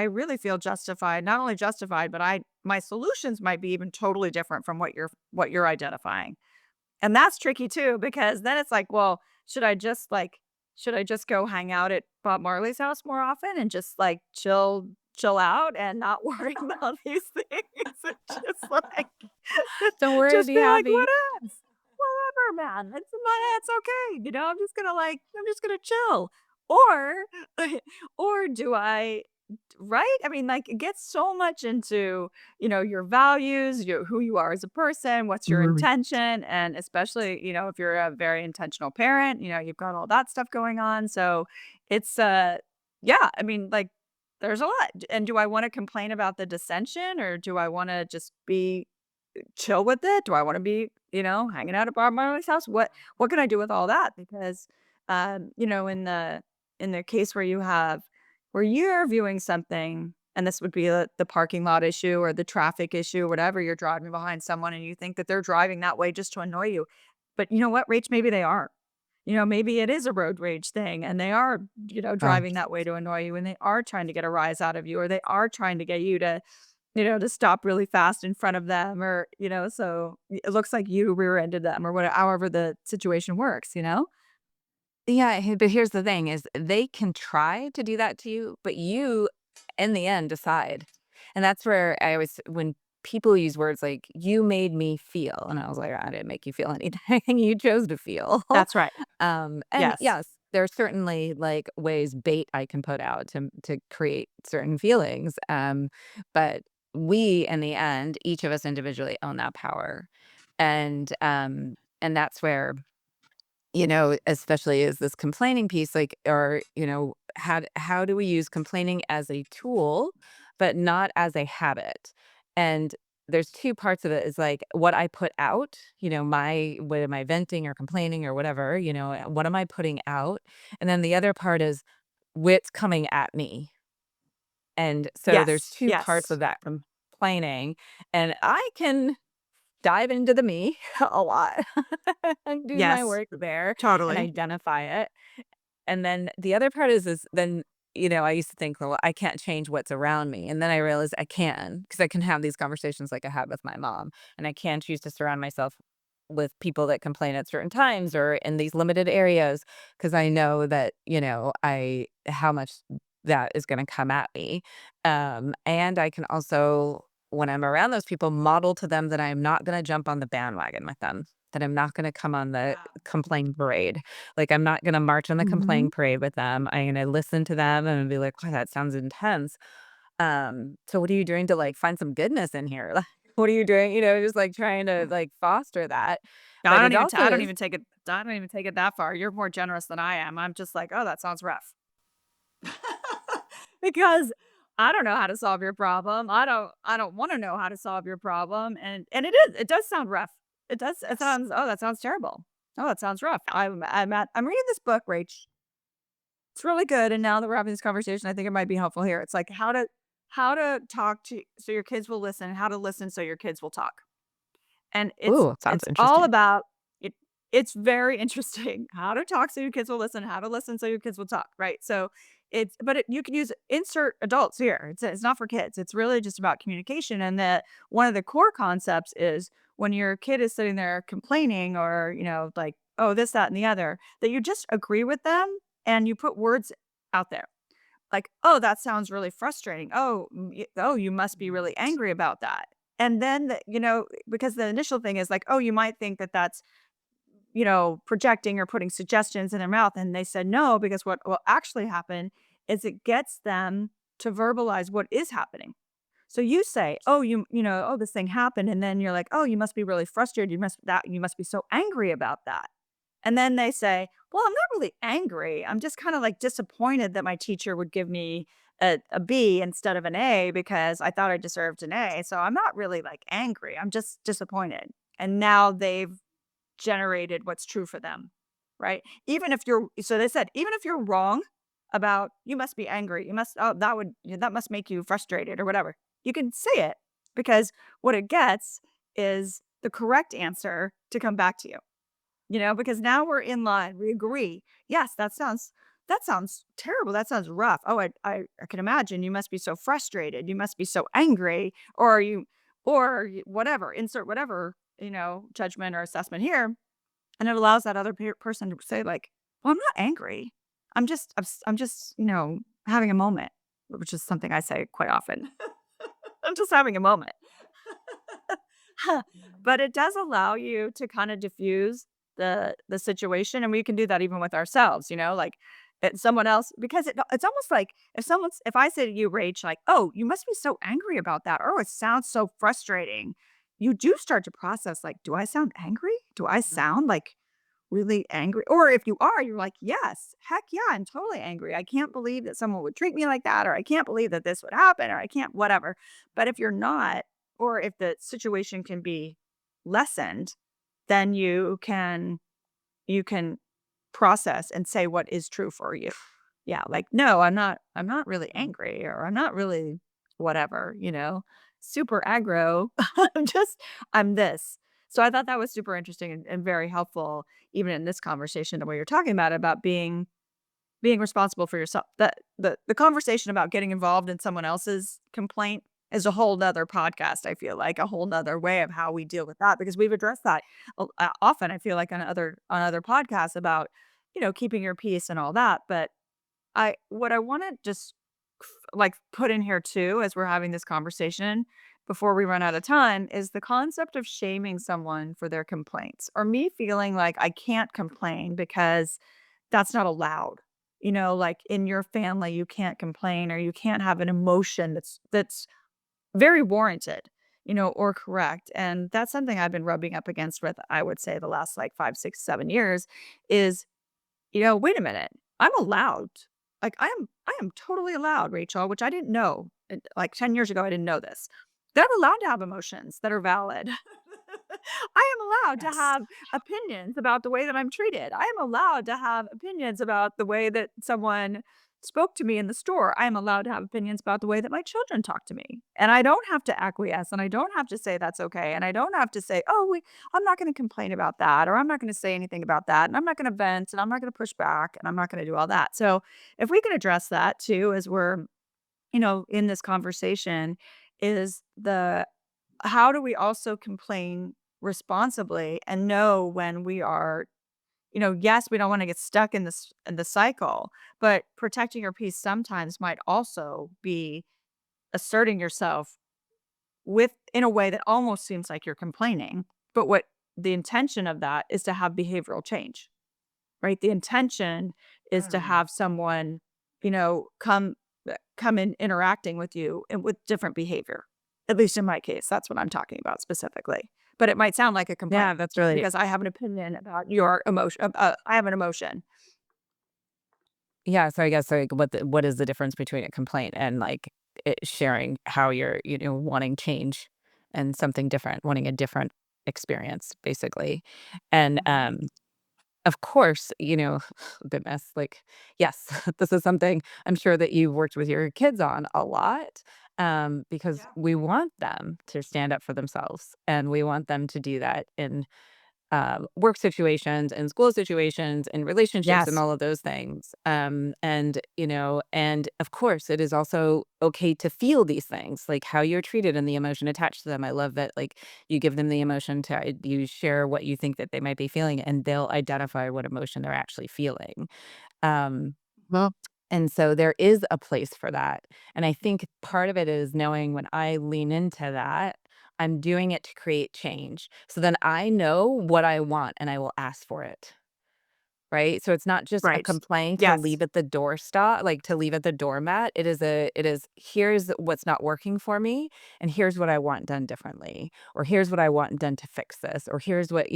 really feel justified, not only justified, but my solutions might be even totally different from what you're identifying. And that's tricky too, because then it's like, well, should I just go hang out at Bob Marley's house more often and just like chill out and not worry about these things? And just like Don't worry, just be be like, happy. whatever, man. It's okay. I'm just gonna chill. Or or do I right? I mean, like, it gets so much into, your values, who you are as a person, what's your Mhm. intention, and especially, if you're a very intentional parent, you've got all that stuff going on. So it's yeah, I mean, like there's a lot. And do I want to complain about the dissension or do I want to just be chill with it? Do I wanna be, hanging out at Bob Marley's house? What can I do with all that? Because, in the case where you're viewing something, and this would be the parking lot issue or the traffic issue, whatever, you're driving behind someone and you think that they're driving that way just to annoy you. But you know what, Rach? Maybe they are. maybe it is a road rage thing and they are, Oh, driving that way to annoy you and they are trying to get a rise out of you or they are trying to get you to, to stop really fast in front of them or, so it looks like you rear-ended them or whatever, however the situation works. yeah, but here's the thing is they can try to do that to you, but you, in the end, decide. And that's where I always when people use words like, "You made me feel," and I was like, "I didn't make you feel anything. You chose to feel." That's right. And Yes. yes, there's certainly, like, ways bait I can put out to create certain feelings, but we, in the end, each of us individually own that power. And that's where especially as this complaining piece, like, or, how do we use complaining as a tool, but not as a habit? And there's two parts of it is like what I put out, what am I venting or complaining or whatever, what am I putting out? And then the other part is what's coming at me. And so there's Yes. two parts Yes. of that complaining. And I can dive into the me a lot and do my Yes. work there and Totally. identify it. And then the other part is then, I used to think, well, I can't change what's around me. And then I realized I can because I can have these conversations like I had with my mom. And I can choose to surround myself with people that complain at certain times or in these limited areas because I know that, how much that is going to come at me. And I can also, when I'm around those people, model to them that I'm not going to jump on the bandwagon with them, that I'm not going to come on the Yeah. complaint parade. Like, I'm not gonna march on the Mhm. complaint parade with them. I'm gonna listen to them and be like, "Wow, that sounds intense. So what are you doing to, like, find some goodness in here? Like, what are you doing?" Just, like, trying to, like, foster that. But it also I don't is even take it that far. You're more generous than I am. I'm just like, "Oh, that sounds rough." Because I don't know how to solve your problem. I don't wanna know how to solve your problem, and it does sound rough. It sounds, "Oh, that sounds terrible. Oh, that sounds rough." I'm reading this book, Rach. It's really good, and now that we're having this conversation, I think it might be helpful here. It's like how to talk to so your kids will listen, and how to listen so your kids will talk. And it's ooh, sounds it's all interesting. about it it's very interesting how to talk so your kids will listen, how to listen so your kids will talk, right? So you can use insert adults here. It's not for kids. It's really just about communication and that one of the core concepts is when your kid is sitting there complaining or, like, oh, this, that, and the other, that you just agree with them and you put words out there. Like, "Oh, that sounds really frustrating. Oh, you must be really angry about that." And then because the initial thing is like, "Oh, you might think that that's, projecting or putting suggestions in their mouth." And they said, "No," because what will actually happen is it gets them to verbalize what is happening. So you say, "Oh, oh, this thing happened." And then you're like, "Oh, you must be really frustrated. You must be so angry about that." And then they say, "Well, I'm not really angry. I'm just kind of like disappointed that my teacher would give me a B instead of an A because I thought I deserved an A. So I'm not really like angry. I'm just disappointed." And now they've generated what's true for them, right? So they said, even if you're wrong about you must be angry, that must make you frustrated or whatever. You can say it because what it gets is the correct answer to come back to you. Because now we're in line. We agree. Yes, that sounds terrible. That sounds rough. Oh, I can imagine you must be so frustrated. You must be so angry, whatever. Insert whatever judgment or assessment here, and it allows that other person to say like, "Well, I'm not angry. I'm just having a moment," which is something I say quite often. I'm just having a moment. But it does allow you to kinda diffuse the situation, and we can do that even with ourselves, like, someone else because it's almost like if I say to you, Rach, like, "Oh, you must be so angry about that," or, "Oh, it sounds so frustrating." You do start to process, like, "Do I sound angry? Do I sound, like, really angry?" Or if you are, you're like, "Yes, heck yeah, I'm totally angry. I can't believe that someone would treat me like that, or I can't believe that this would happen, or I can't whatever." But if you're not, or if the situation can be lessened, then you can process and say what is true for you. Yeah, like, "No, I'm not really angry," or "I'm not really whatever, super aggro. I'm this." So I thought that was super interesting and very helpful even in this conversation, the way you're talking about being responsible for yourself. The conversation about getting involved in someone else's complaint is a whole nother podcast, I feel like, a whole nother way of how we deal with that because we've addressed that often, I feel like, on other podcasts about, keeping your peace and all that. But what I wanna just, like, put in here too as we're having this conversation before we run out of time is the concept of shaming someone for their complaints or me feeling like I can't complain because that's not allowed. Like, in your family, you can't complain or you can't have an emotion that's very warranted, or correct, and that's something I've been rubbing up against with, I would say, the last, like, 5, 6, 7 years is, wait a minute, I'm allowed. Like, I am totally allowed, Rachel, which I didn't know. Like, 10 years ago, I didn't know this. That I'm allowed to have emotions that are valid. I am allowed to Yes. have opinions about the way that I'm treated. I am allowed to have opinions about the way that someone spoke to me in the store. I am allowed to have opinions about the way that my children talk to me. And I don't have to acquiesce and I don't have to say that's okay. And I don't have to say, oh, I'm not going to complain about that or I'm not going to say anything about that. And I'm not going to vent and I'm not going to push back and I'm not going to do all that. So if we can address that too, as we're, in this conversation, is the how do we also complain responsibly and know when we are, yes, we don't want to get stuck in the cycle, but protecting your peace sometimes might also be asserting yourself with in a way that almost seems like you're complaining. But what the intention of that is to have behavioral change, right? The intention is to Mm. have someone, come in interacting with you and with different behavior. At least in my case, that's what I'm talking about specifically. But it might sound like a Yeah, complaint that's really because I have an opinion about your emotion. I have an emotion. yeah, so I guess, like, what is the difference between a complaint and, like, sharing how you're, wanting change and something different, wanting a different experience, basically. And, Mhm. of course, goodness, like, yes, this is something I'm sure that you've worked with your kids on a lot, because Yeah. we want them to stand up for themselves, and we want them to do that in work situations and school situations and relationships and Yes. all of those things. And of course, it is also okay to feel these things, like how you're treated and the emotion attached to them. I love that, like, you give them the emotion you share what you think that they might be feeling, and they'll identify what emotion they're actually feeling. Um, Well, and so there is a place for that. And I think part of it is knowing when I lean into that, I'm doing it to create change. So then I know what I want and I will ask for it. Right? So it's not just a right. complaint to Yes. leave at the like, to leave at the doormat. It is, "Here's what's not working for me, and here's what I want done differently," or, "Here's what I want done to fix this," or, "Here's what,"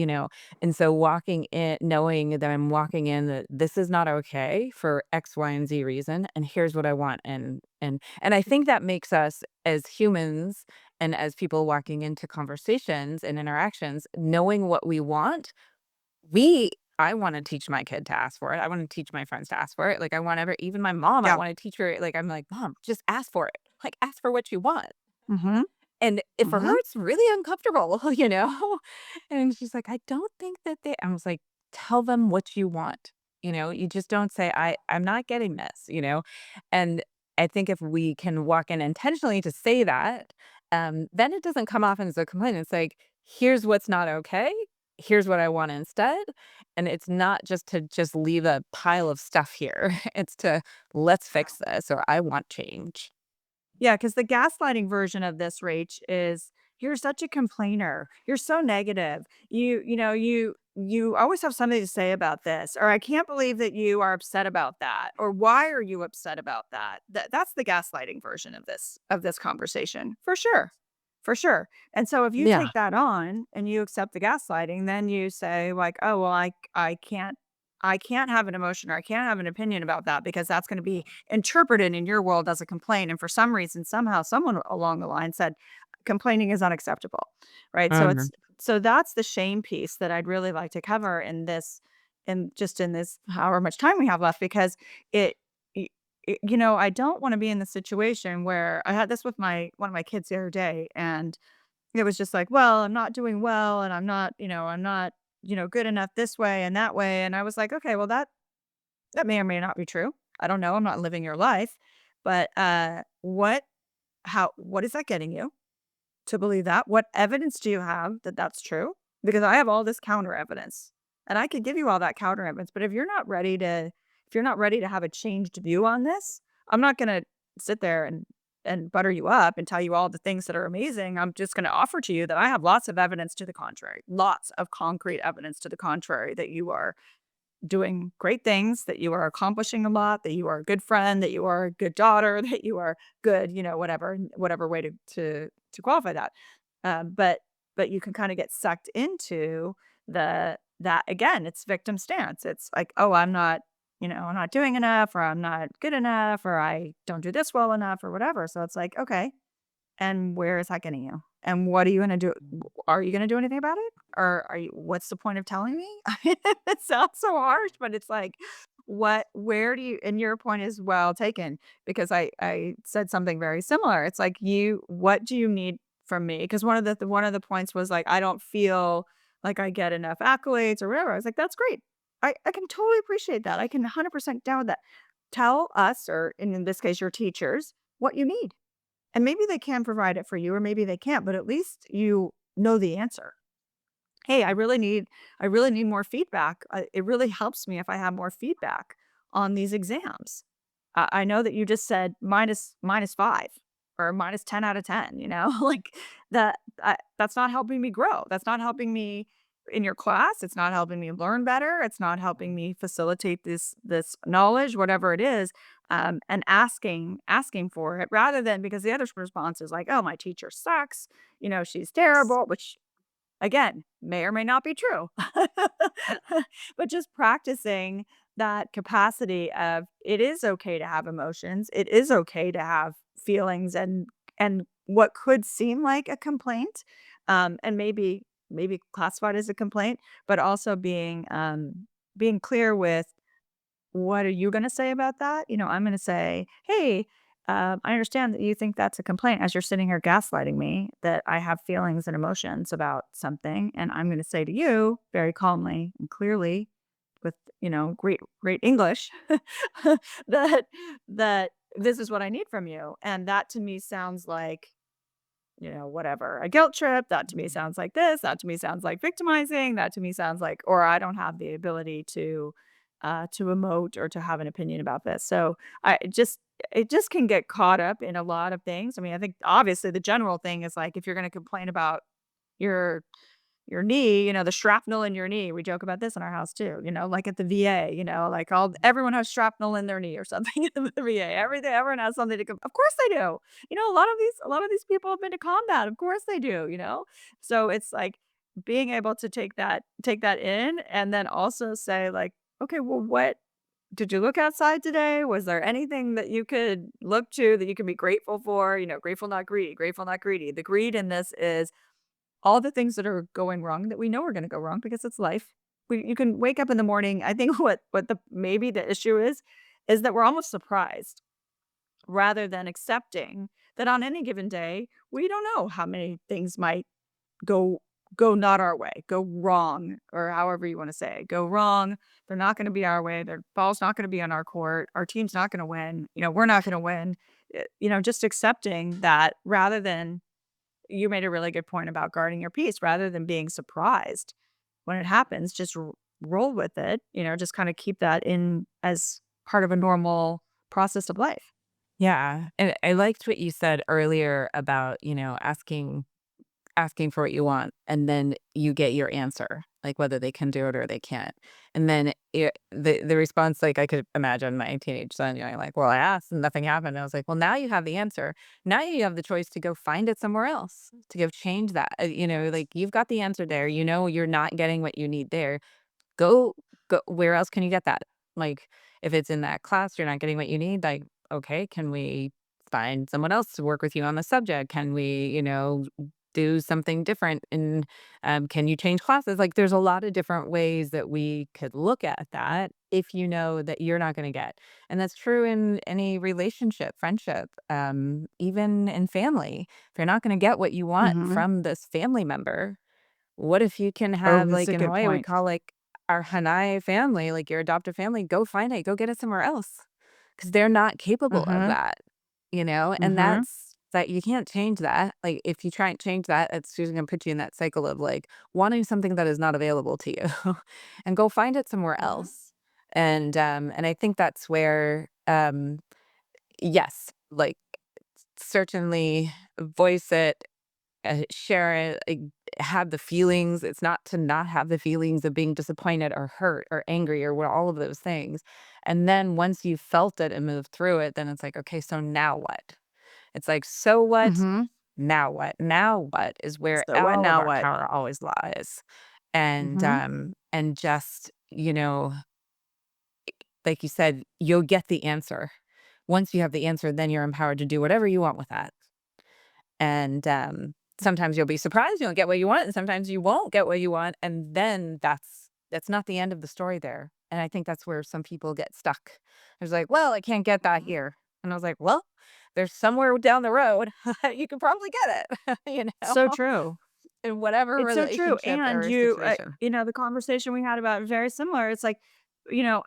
and so walking in knowing that I'm walking in that this is not okay for X, Y, and Z reason, and here's what I want, and I think that makes us as humans and as people walking into conversations and interactions, knowing what we want, we I wanna teach my kid to ask for it. I wanna teach my friends to ask for it. Like, I want even my mom, I Yeah. wanna teach her, like, I'm like, "Mom, just ask for it. Like, ask for what you want." Mhm. And it for her, Mhm. it's really uncomfortable, you know? And she's like, "I don't think that they" I was like, "Tell them what you want." You just don't say, I'm not getting this," And I think if we can walk in intentionally to say that, then it doesn't come off as a complaint. It's like, "Here's what's not okay. Here's what I want instead." And it's not just to just leave a pile of stuff here. It's to, "Let's fix this," or, "I want change." Yeah, because the gaslighting version of this, Rach, is you're such a complainer. You're so negative. You always have something to say about this, or I can't believe that you are upset about that, or why are you upset about that? That's the gaslighting version of this conversation, for sure. For sure. And so if you Yeah. take that on and you accept the gaslighting, then you say like, "Oh, well, I can't have an emotion or I can't have an opinion about that because that's going to be interpreted in your world as a complaint." And for some reason, somehow, someone along the line said complaining is unacceptable, right? So Mhm. that's the shame piece that I'd really like to cover in this however much time we have left because it. y- I don't want to be in the situation where I had this with my one of my kids the other day, and it was just like, "Well, I'm not doing well, and I'm not, good enough this way and that way." And I was like, "Okay, well, that may or may not be true. I don't know. I'm not living your life, but what is that getting you to believe that? What evidence do you have that that's true? Because I have all this counter evidence, and I could give you all that counter evidence. But if you're not ready to have a changed view on this, I'm not gonna sit there and butter you up and tell you all the things that are amazing. I'm just gonna offer to you that I have lots of evidence to the contrary, lots of concrete evidence to the contrary that you are doing great things, that you are accomplishing a lot, that you are a good friend, that you are a good daughter, that you are good, whatever way to qualify that. But you can kind of get sucked into that again, it's victim stance. It's like, oh, I'm not doing enough, or I'm not good enough, or I don't do this well enough, or whatever. So it's like, okay, and where is that getting you? And what are you gonna do? Are you gonna do anything about it? Or are you what's the point of telling me? I mean, it sounds so harsh, but it's like, where do you and your point is well taken, because I said something very similar. It's like, what do you need from me? Because one of the points was like, I don't feel like I get enough accolades or whatever. I was like, that's great. I can totally appreciate that. I can 100% down with that. Tell us, or in this case, your teachers, what you need, and maybe they can provide it for you, or maybe they can't, but at least you know the answer. "Hey, I really need more feedback. It really helps me if I have more feedback on these exams. I know that you just said minus 5 or minus 10 out of 10, like, that's not helping me grow. That's not helping me in your class. It's not helping me learn better. It's not helping me facilitate this knowledge, whatever it is." And asking for it, rather than, because the other response is like, "Oh, my teacher sucks. She's terrible," which again, may or may not be true. But just practicing that capacity of, it is okay to have emotions. It is okay to have feelings, and what could seem like a complaint, and maybe classified as a complaint, but also being clear with, what are you gonna say about that? I'm gonna say, "Hey, I understand that you think that's a complaint, as you're sitting here gaslighting me that I have feelings and emotions about something, and I'm gonna say to you very calmly and clearly, with, great English, that this is what I need from you." And that to me sounds like, whatever, a guilt trip. That to me sounds like this. That to me sounds like victimizing. That to me sounds like, or I don't have the ability to emote or to have an opinion about this. So it just can get caught up in a lot of things. I mean, I think obviously the general thing is like, if you're going to complain about your your knee, the shrapnel in your knee. We joke about this in our house too, like at the VA, like everyone has shrapnel in their knee or something in the VA. Everyone has something to of course they do. A lot of these people have been to combat. Of course they do. So it's like being able to take that in, and then also say like, okay, well, what did you look outside today? Was there anything that you could look to that you can be grateful for? Grateful, not greedy, grateful, not greedy. The greed in this is all the things that are going wrong, that we know are gonna go wrong because it's life. You can wake up in the morning. I think what the maybe the issue is that we're almost surprised, rather than accepting that on any given day, we don't know how many things might go go not our way, go wrong, or however you wanna say it, go wrong. They're not gonna be our way. Their ball's not gonna be on our court. Our team's not gonna win. We're not gonna win. Just accepting that, rather than, you made a really good point about guarding your peace, rather than being surprised when it happens, just roll with it, just kind of keep that in as part of a normal process of life. Yeah, and I liked what you said earlier about, asking for what you want, and then you get your answer, like whether they can do it or they can't. And then the response, like I could imagine my teenage son, like, well, I asked and nothing happened. I was like, well, now you have the answer. Now you have the choice to go find it somewhere else, to go change that. Like you've got the answer there. You're not getting what you need there. Go go where else can you get that? Like, if it's in that class, you're not getting what you need, like, okay, can we find someone else to work with you on the subject? Can we, do something different? And, can you change classes? Like, there's a lot of different ways that we could look at that. if you know that you're not gonna get. And that's true in any relationship, friendship, even in family. If you're not gonna get what you want Mhm. from this family member, what if you can Oh, have, that's like, a in good Hawaii, we point. call, like, our Hanai family, like, your adoptive family, go find it, go get it somewhere else, because 'cause they're not capable of Mhm. that, you know? And Mhm. that you can't change that. Like, if you try and change that, it's just gonna put you in that cycle of, like, wanting something that is not available to you, and go find it somewhere Mhm. else. And I think that's where, yes, like, certainly voice it, share it, have the feelings. It's not to not have the feelings of being disappointed or hurt or angry or all of those things. And then once you've felt it and moved through it, then it's like, okay, so now what? It's like, so what? Mhm. Now what? Now what is where So what all of now our what? power always lies. Mhm. And just, like you said, you'll get the answer. Once you have the answer, then you're empowered to do whatever you want with that. And, sometimes you'll be surprised, you'll get what you want, and sometimes you won't get what you want, and then that's not the end of the story there, and I think that's where some people get stuck. It's like, "Well, I can't get that Mhm. here." And I was like, "Well, there's somewhere down the road you can probably get it," So true. in whatever It's so true, relationship and or situation. the conversation we had about it, very similar. It's like,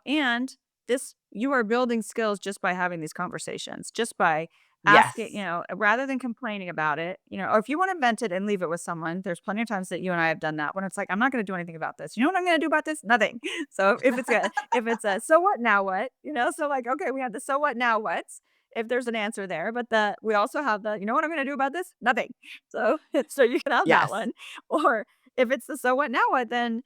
and this you are building skills just by having these conversations, just by asking, Yes. rather than complaining about it, or if you wanna vent it and leave it with someone, there's plenty of times that you and I have done that when it's like, "I'm not gonna do anything about this." You know what I'm gonna do about this? Nothing. So if it's a, "So what, now what?" So, like, okay, we have the "So what, now what's," if there's an answer there, but we also have the, "You know what I'm gonna do about this? Nothing." So so you can have that Yes. one. Or if it's the "So what, now what," then,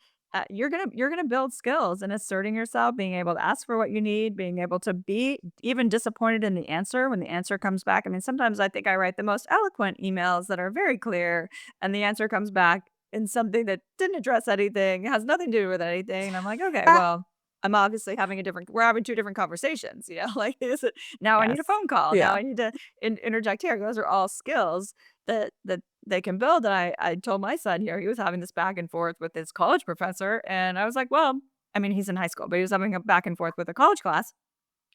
you're gonna build skills and asserting yourself, being able to ask for what you need, being able to be even disappointed in the answer when the answer comes back. I mean, sometimes I think I write the most eloquent emails that are very clear, and the answer comes back in something that didn't address anything, has nothing to do with anything, and I'm like, "Okay, Ah, well, I'm obviously we're having 2 different conversations," like, is it now I need a yes. phone call, now Yeah. I need to interject here. Those are all skills that they can build. And I told my son here, he was having this back and forth with his college professor, and I was like, "Well," I mean, he's in high school, but he was having a back and forth with a college class,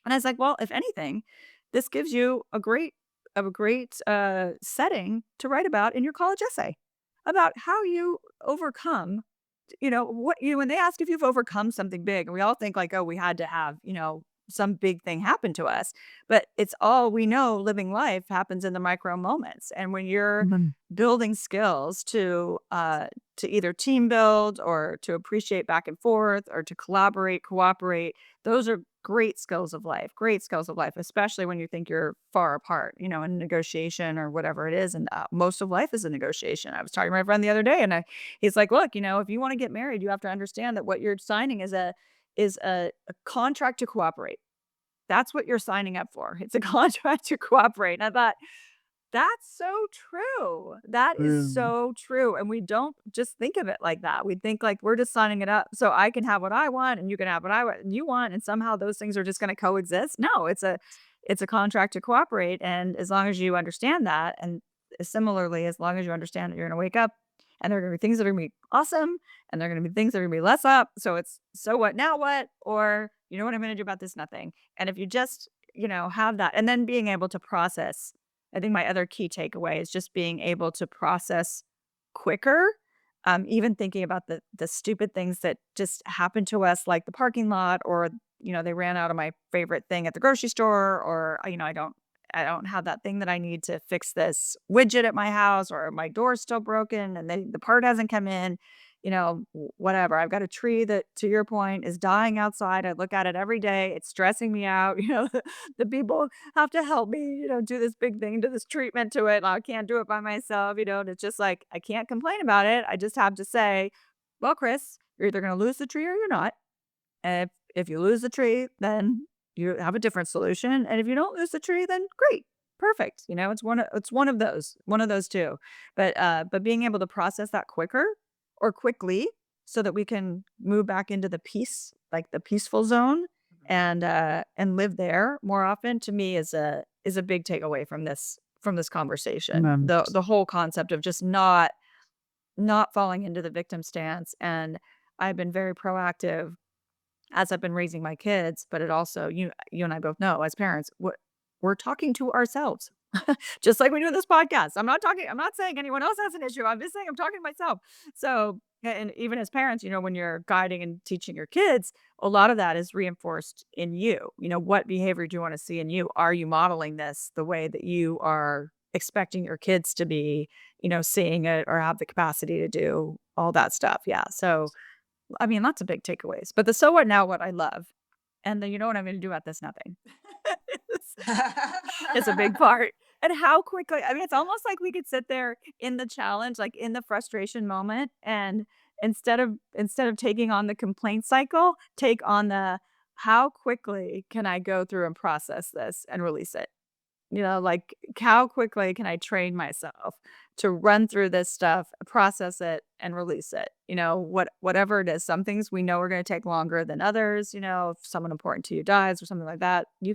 and I was like, "Well, if anything, this gives you a great setting to write about in your college essay, about how you overcome." When they ask if you've overcome something big, and we all think like, oh, we had to have, some big thing happen to us. But it's all we know, living life happens in the micro moments. And when you're Mhm. building skills to either team build or to appreciate back and forth or to collaborate, cooperate, those are great skills of life, especially when you think you're far apart, in negotiation or whatever it is. And most of life is a negotiation. I was talking to my friend the other day, and he's like, "Look, if you wanna get married, you have to understand that what you're signing is a contract to cooperate. That's what you're signing up for. It's a contract to cooperate." And I thought, that's so true. That is Mm. so true, and we don't just think of it like that. We think like we're just signing it up so I can have what I want and you can have what I want and you want, and somehow those things are just gonna coexist. No, it's a contract to cooperate, and as long as you understand that, and similarly, as long as you understand that you're gonna wake up and there are gonna be things that are gonna be awesome, and there are gonna be things that are gonna be less up, so it's, "So what, now what?" Or, "You know what I'm gonna do about this? Nothing." And if you just, have that, and then being able to process. I think my other key takeaway is just being able to process quicker, even thinking about the stupid things that just happen to us, like the parking lot, or they ran out of my favorite thing at the grocery store, or I don't have that thing that I need to fix this widget at my house, or my door's still broken and the part hasn't come in. Whatever. I've got a tree that, to your point, is dying outside. I look at it every day. It's stressing me out. The people have to help me, do this big thing, do this treatment to it. And I can't do it by myself, and it's just like, I can't complain about it. I just have to say, well, Chris, you're either going to lose the tree or you're not. And if you lose the tree, then you have a different solution. And if you don't lose the tree, then great. Perfect. It's one of those two. But being able to process that quicker or quickly so that we can move back into the peace, like the peaceful zone, and live there more often, to me, is a big takeaway from this conversation. Mhm. The whole concept of just not falling into the victim stance. And I've been very proactive as I've been raising my kids, but it also you and I both know as parents, we're talking to ourselves. Just like we do this podcast. I'm not saying anyone else has an issue. I'm just saying I'm talking to myself. So, and even as parents, when you're guiding and teaching your kids, a lot of that is reinforced in you. What behavior do you want to see in you? Are you modeling this the way that you are expecting your kids to be, seeing it or have the capacity to do all that stuff? Yeah. So, I mean, lots of big takeaways. But the so what now what I love. And then you know what I'm going to do about this? Nothing. It's it's a big part. And how quickly, I mean, it's almost like we could sit there in the challenge, like in the frustration moment, and instead of taking on the complaint cycle, take on the how quickly can I go through and process this and release it? Like how quickly can I train myself to run through this stuff, process it, and release it? Whatever it is. Some things we know are going to take longer than others. If someone important to you dies or something like that, you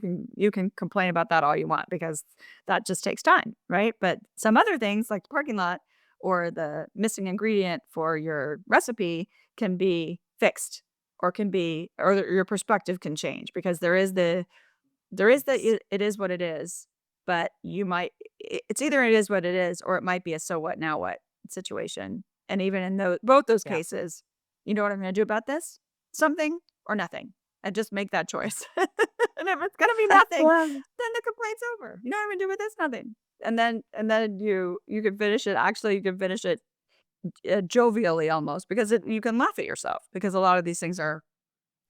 can complain about that all you want because that just takes time, right? But some other things like the parking lot or the missing ingredient for your recipe can be fixed or your perspective can change because it is what it is, but you might it's either it is what it is or it might be a so what, now what situation. And even in both those Yeah. cases, you know what I'm gonna do about this? Something or nothing. And just make that Yeah. choice. And if it's gonna be I nothing, love then the complaint's over. You know what I'm gonna do with this? Nothing. And then you can finish it. Actually, you can finish it jovially almost because you can laugh at yourself because a lot of these things are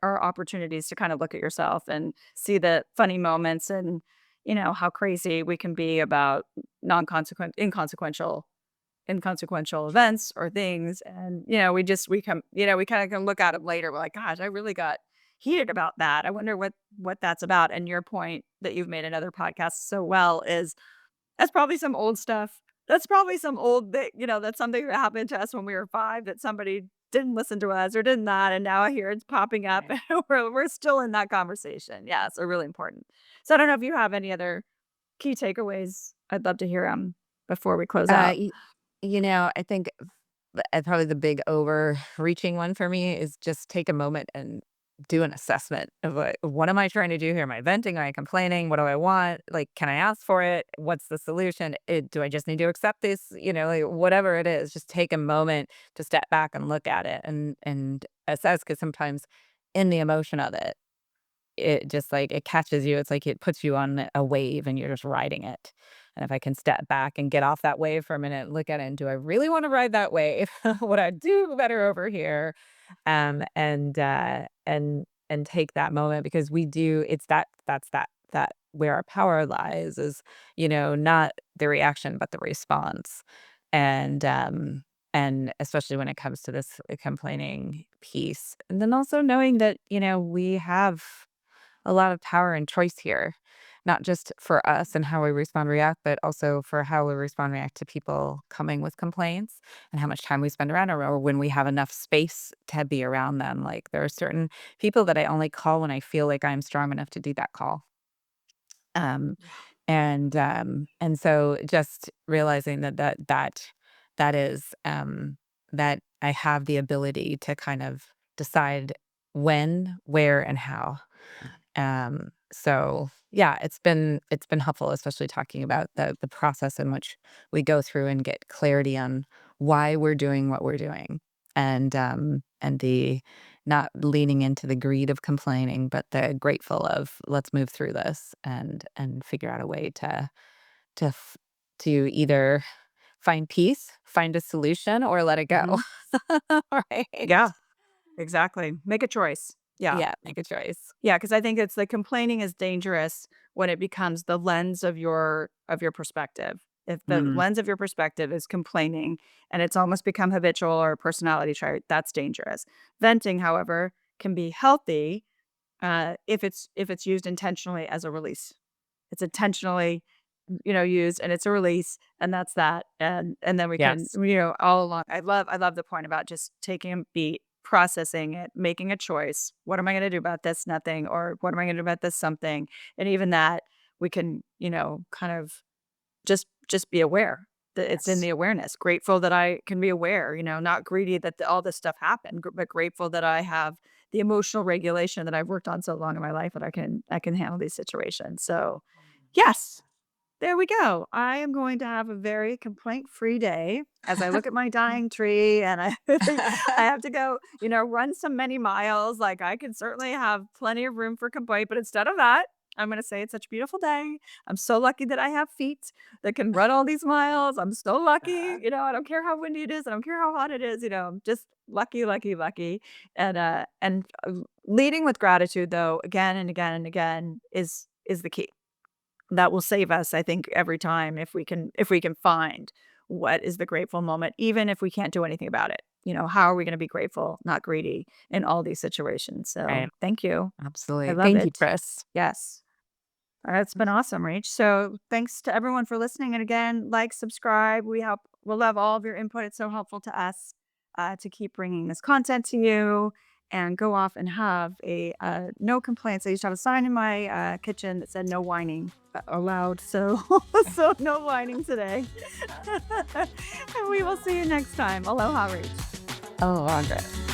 opportunities to kind of look at yourself and see the funny moments and how crazy we can be about non-consequent inconsequential events or things. And we kind of can look at it later. We're like, gosh, I really got heated about that. I wonder what that's about. And your point that you've made another podcast so well is that's probably some old stuff. That's probably some old that that's something that happened to us when we were 5 that somebody didn't listen to us or did not, and now I hear it's popping up, Right. and we're still in that conversation. Yeah, so really important. So I don't know if you have any other key takeaways. I'd love to hear them before we close Uh, out. y I think probably the big overreaching one for me is just take a moment and do an assessment of what am I trying to do here? Am I venting? Am I complaining? What do I want? Like, can I ask for it? What's the solution? Do I just need to accept this? Like whatever it is, just take a moment to step back and look at it and assess. Because sometimes in the emotion of it, it just, like, it catches you. It's like it puts you on a wave and you're just riding it. And if I can step back and get off that wave for a minute, look at it, and do I really wanna ride that wave? Would I do better over here? And take that moment because we do it's that where our power lies is, not the reaction, but the response. And, and especially when it comes to this complaining piece. And then also knowing that, we have a lot of power and choice here, not just for us and how we respond, react, but also for how we respond, react to people coming with complaints and how much time we spend around or when we have enough space to be around them. Like there are certain people that I only call when I feel like I'm strong enough to do that call. Um, and so just realizing that is that I have the ability to kind of decide when, where, and how. So yeah, it's been helpful, especially talking about the process in which we go through and get clarity on why we're doing what we're doing. And the not leaning into the greed of complaining, but the grateful of let's move through this and figure out a way to f- to either find peace, find a solution, or let it go. Mhm. Right? Yeah, exactly. Make a choice. Yeah. Yeah, make a choice. Yeah, because I think it's like complaining is dangerous when it becomes the lens of your perspective. If the Mm, lens of your perspective is complaining and it's almost become habitual or a personality trait, that's dangerous. Venting, however, can be healthy if it's used intentionally as a release. It's intentionally used and it's a release and that's that. And then we can, yes. all along. I love the point about just taking a beat, processing it, making a choice. What am I gonna do about this? Nothing. Or what am I gonna do about this? Something. And even that we can, kind of just be aware that it's in Yes. the awareness. Grateful that I can be aware, not greedy that all this stuff happened, but grateful that I have the emotional regulation that I've worked on so long in my life that I can handle these situations. So, yes, there we go. I am going to have a very complaint-free day as I look at my dying tree and I think I have to go, run some many miles. Like I can certainly have plenty of room for complaint, but instead of that, I'm going to say it's such a beautiful day. I'm so lucky that I have feet that can run all these miles. I'm so lucky. I don't care how windy it is. I don't care how hot it is. I'm just lucky, lucky, lucky. And leading with gratitude though, again and again and again is the key that will save us, I think, every time if we can find what is the grateful moment, even if we can't do anything about it. How are we going to be grateful, not greedy in all these situations? So Right. thank you. I Absolutely. love Thank you, it. Chris. Yes. It's been awesome, Rach. So thanks to everyone for listening. And again, like, subscribe. We'll love all of your input. It's so helpful to us to keep bringing this content to you and go off and have a no complaints. I used to have a sign in my kitchen that said no whining allowed. So, so no whining today. And we will see you next time. Aloha, Rach. Oh, Andres.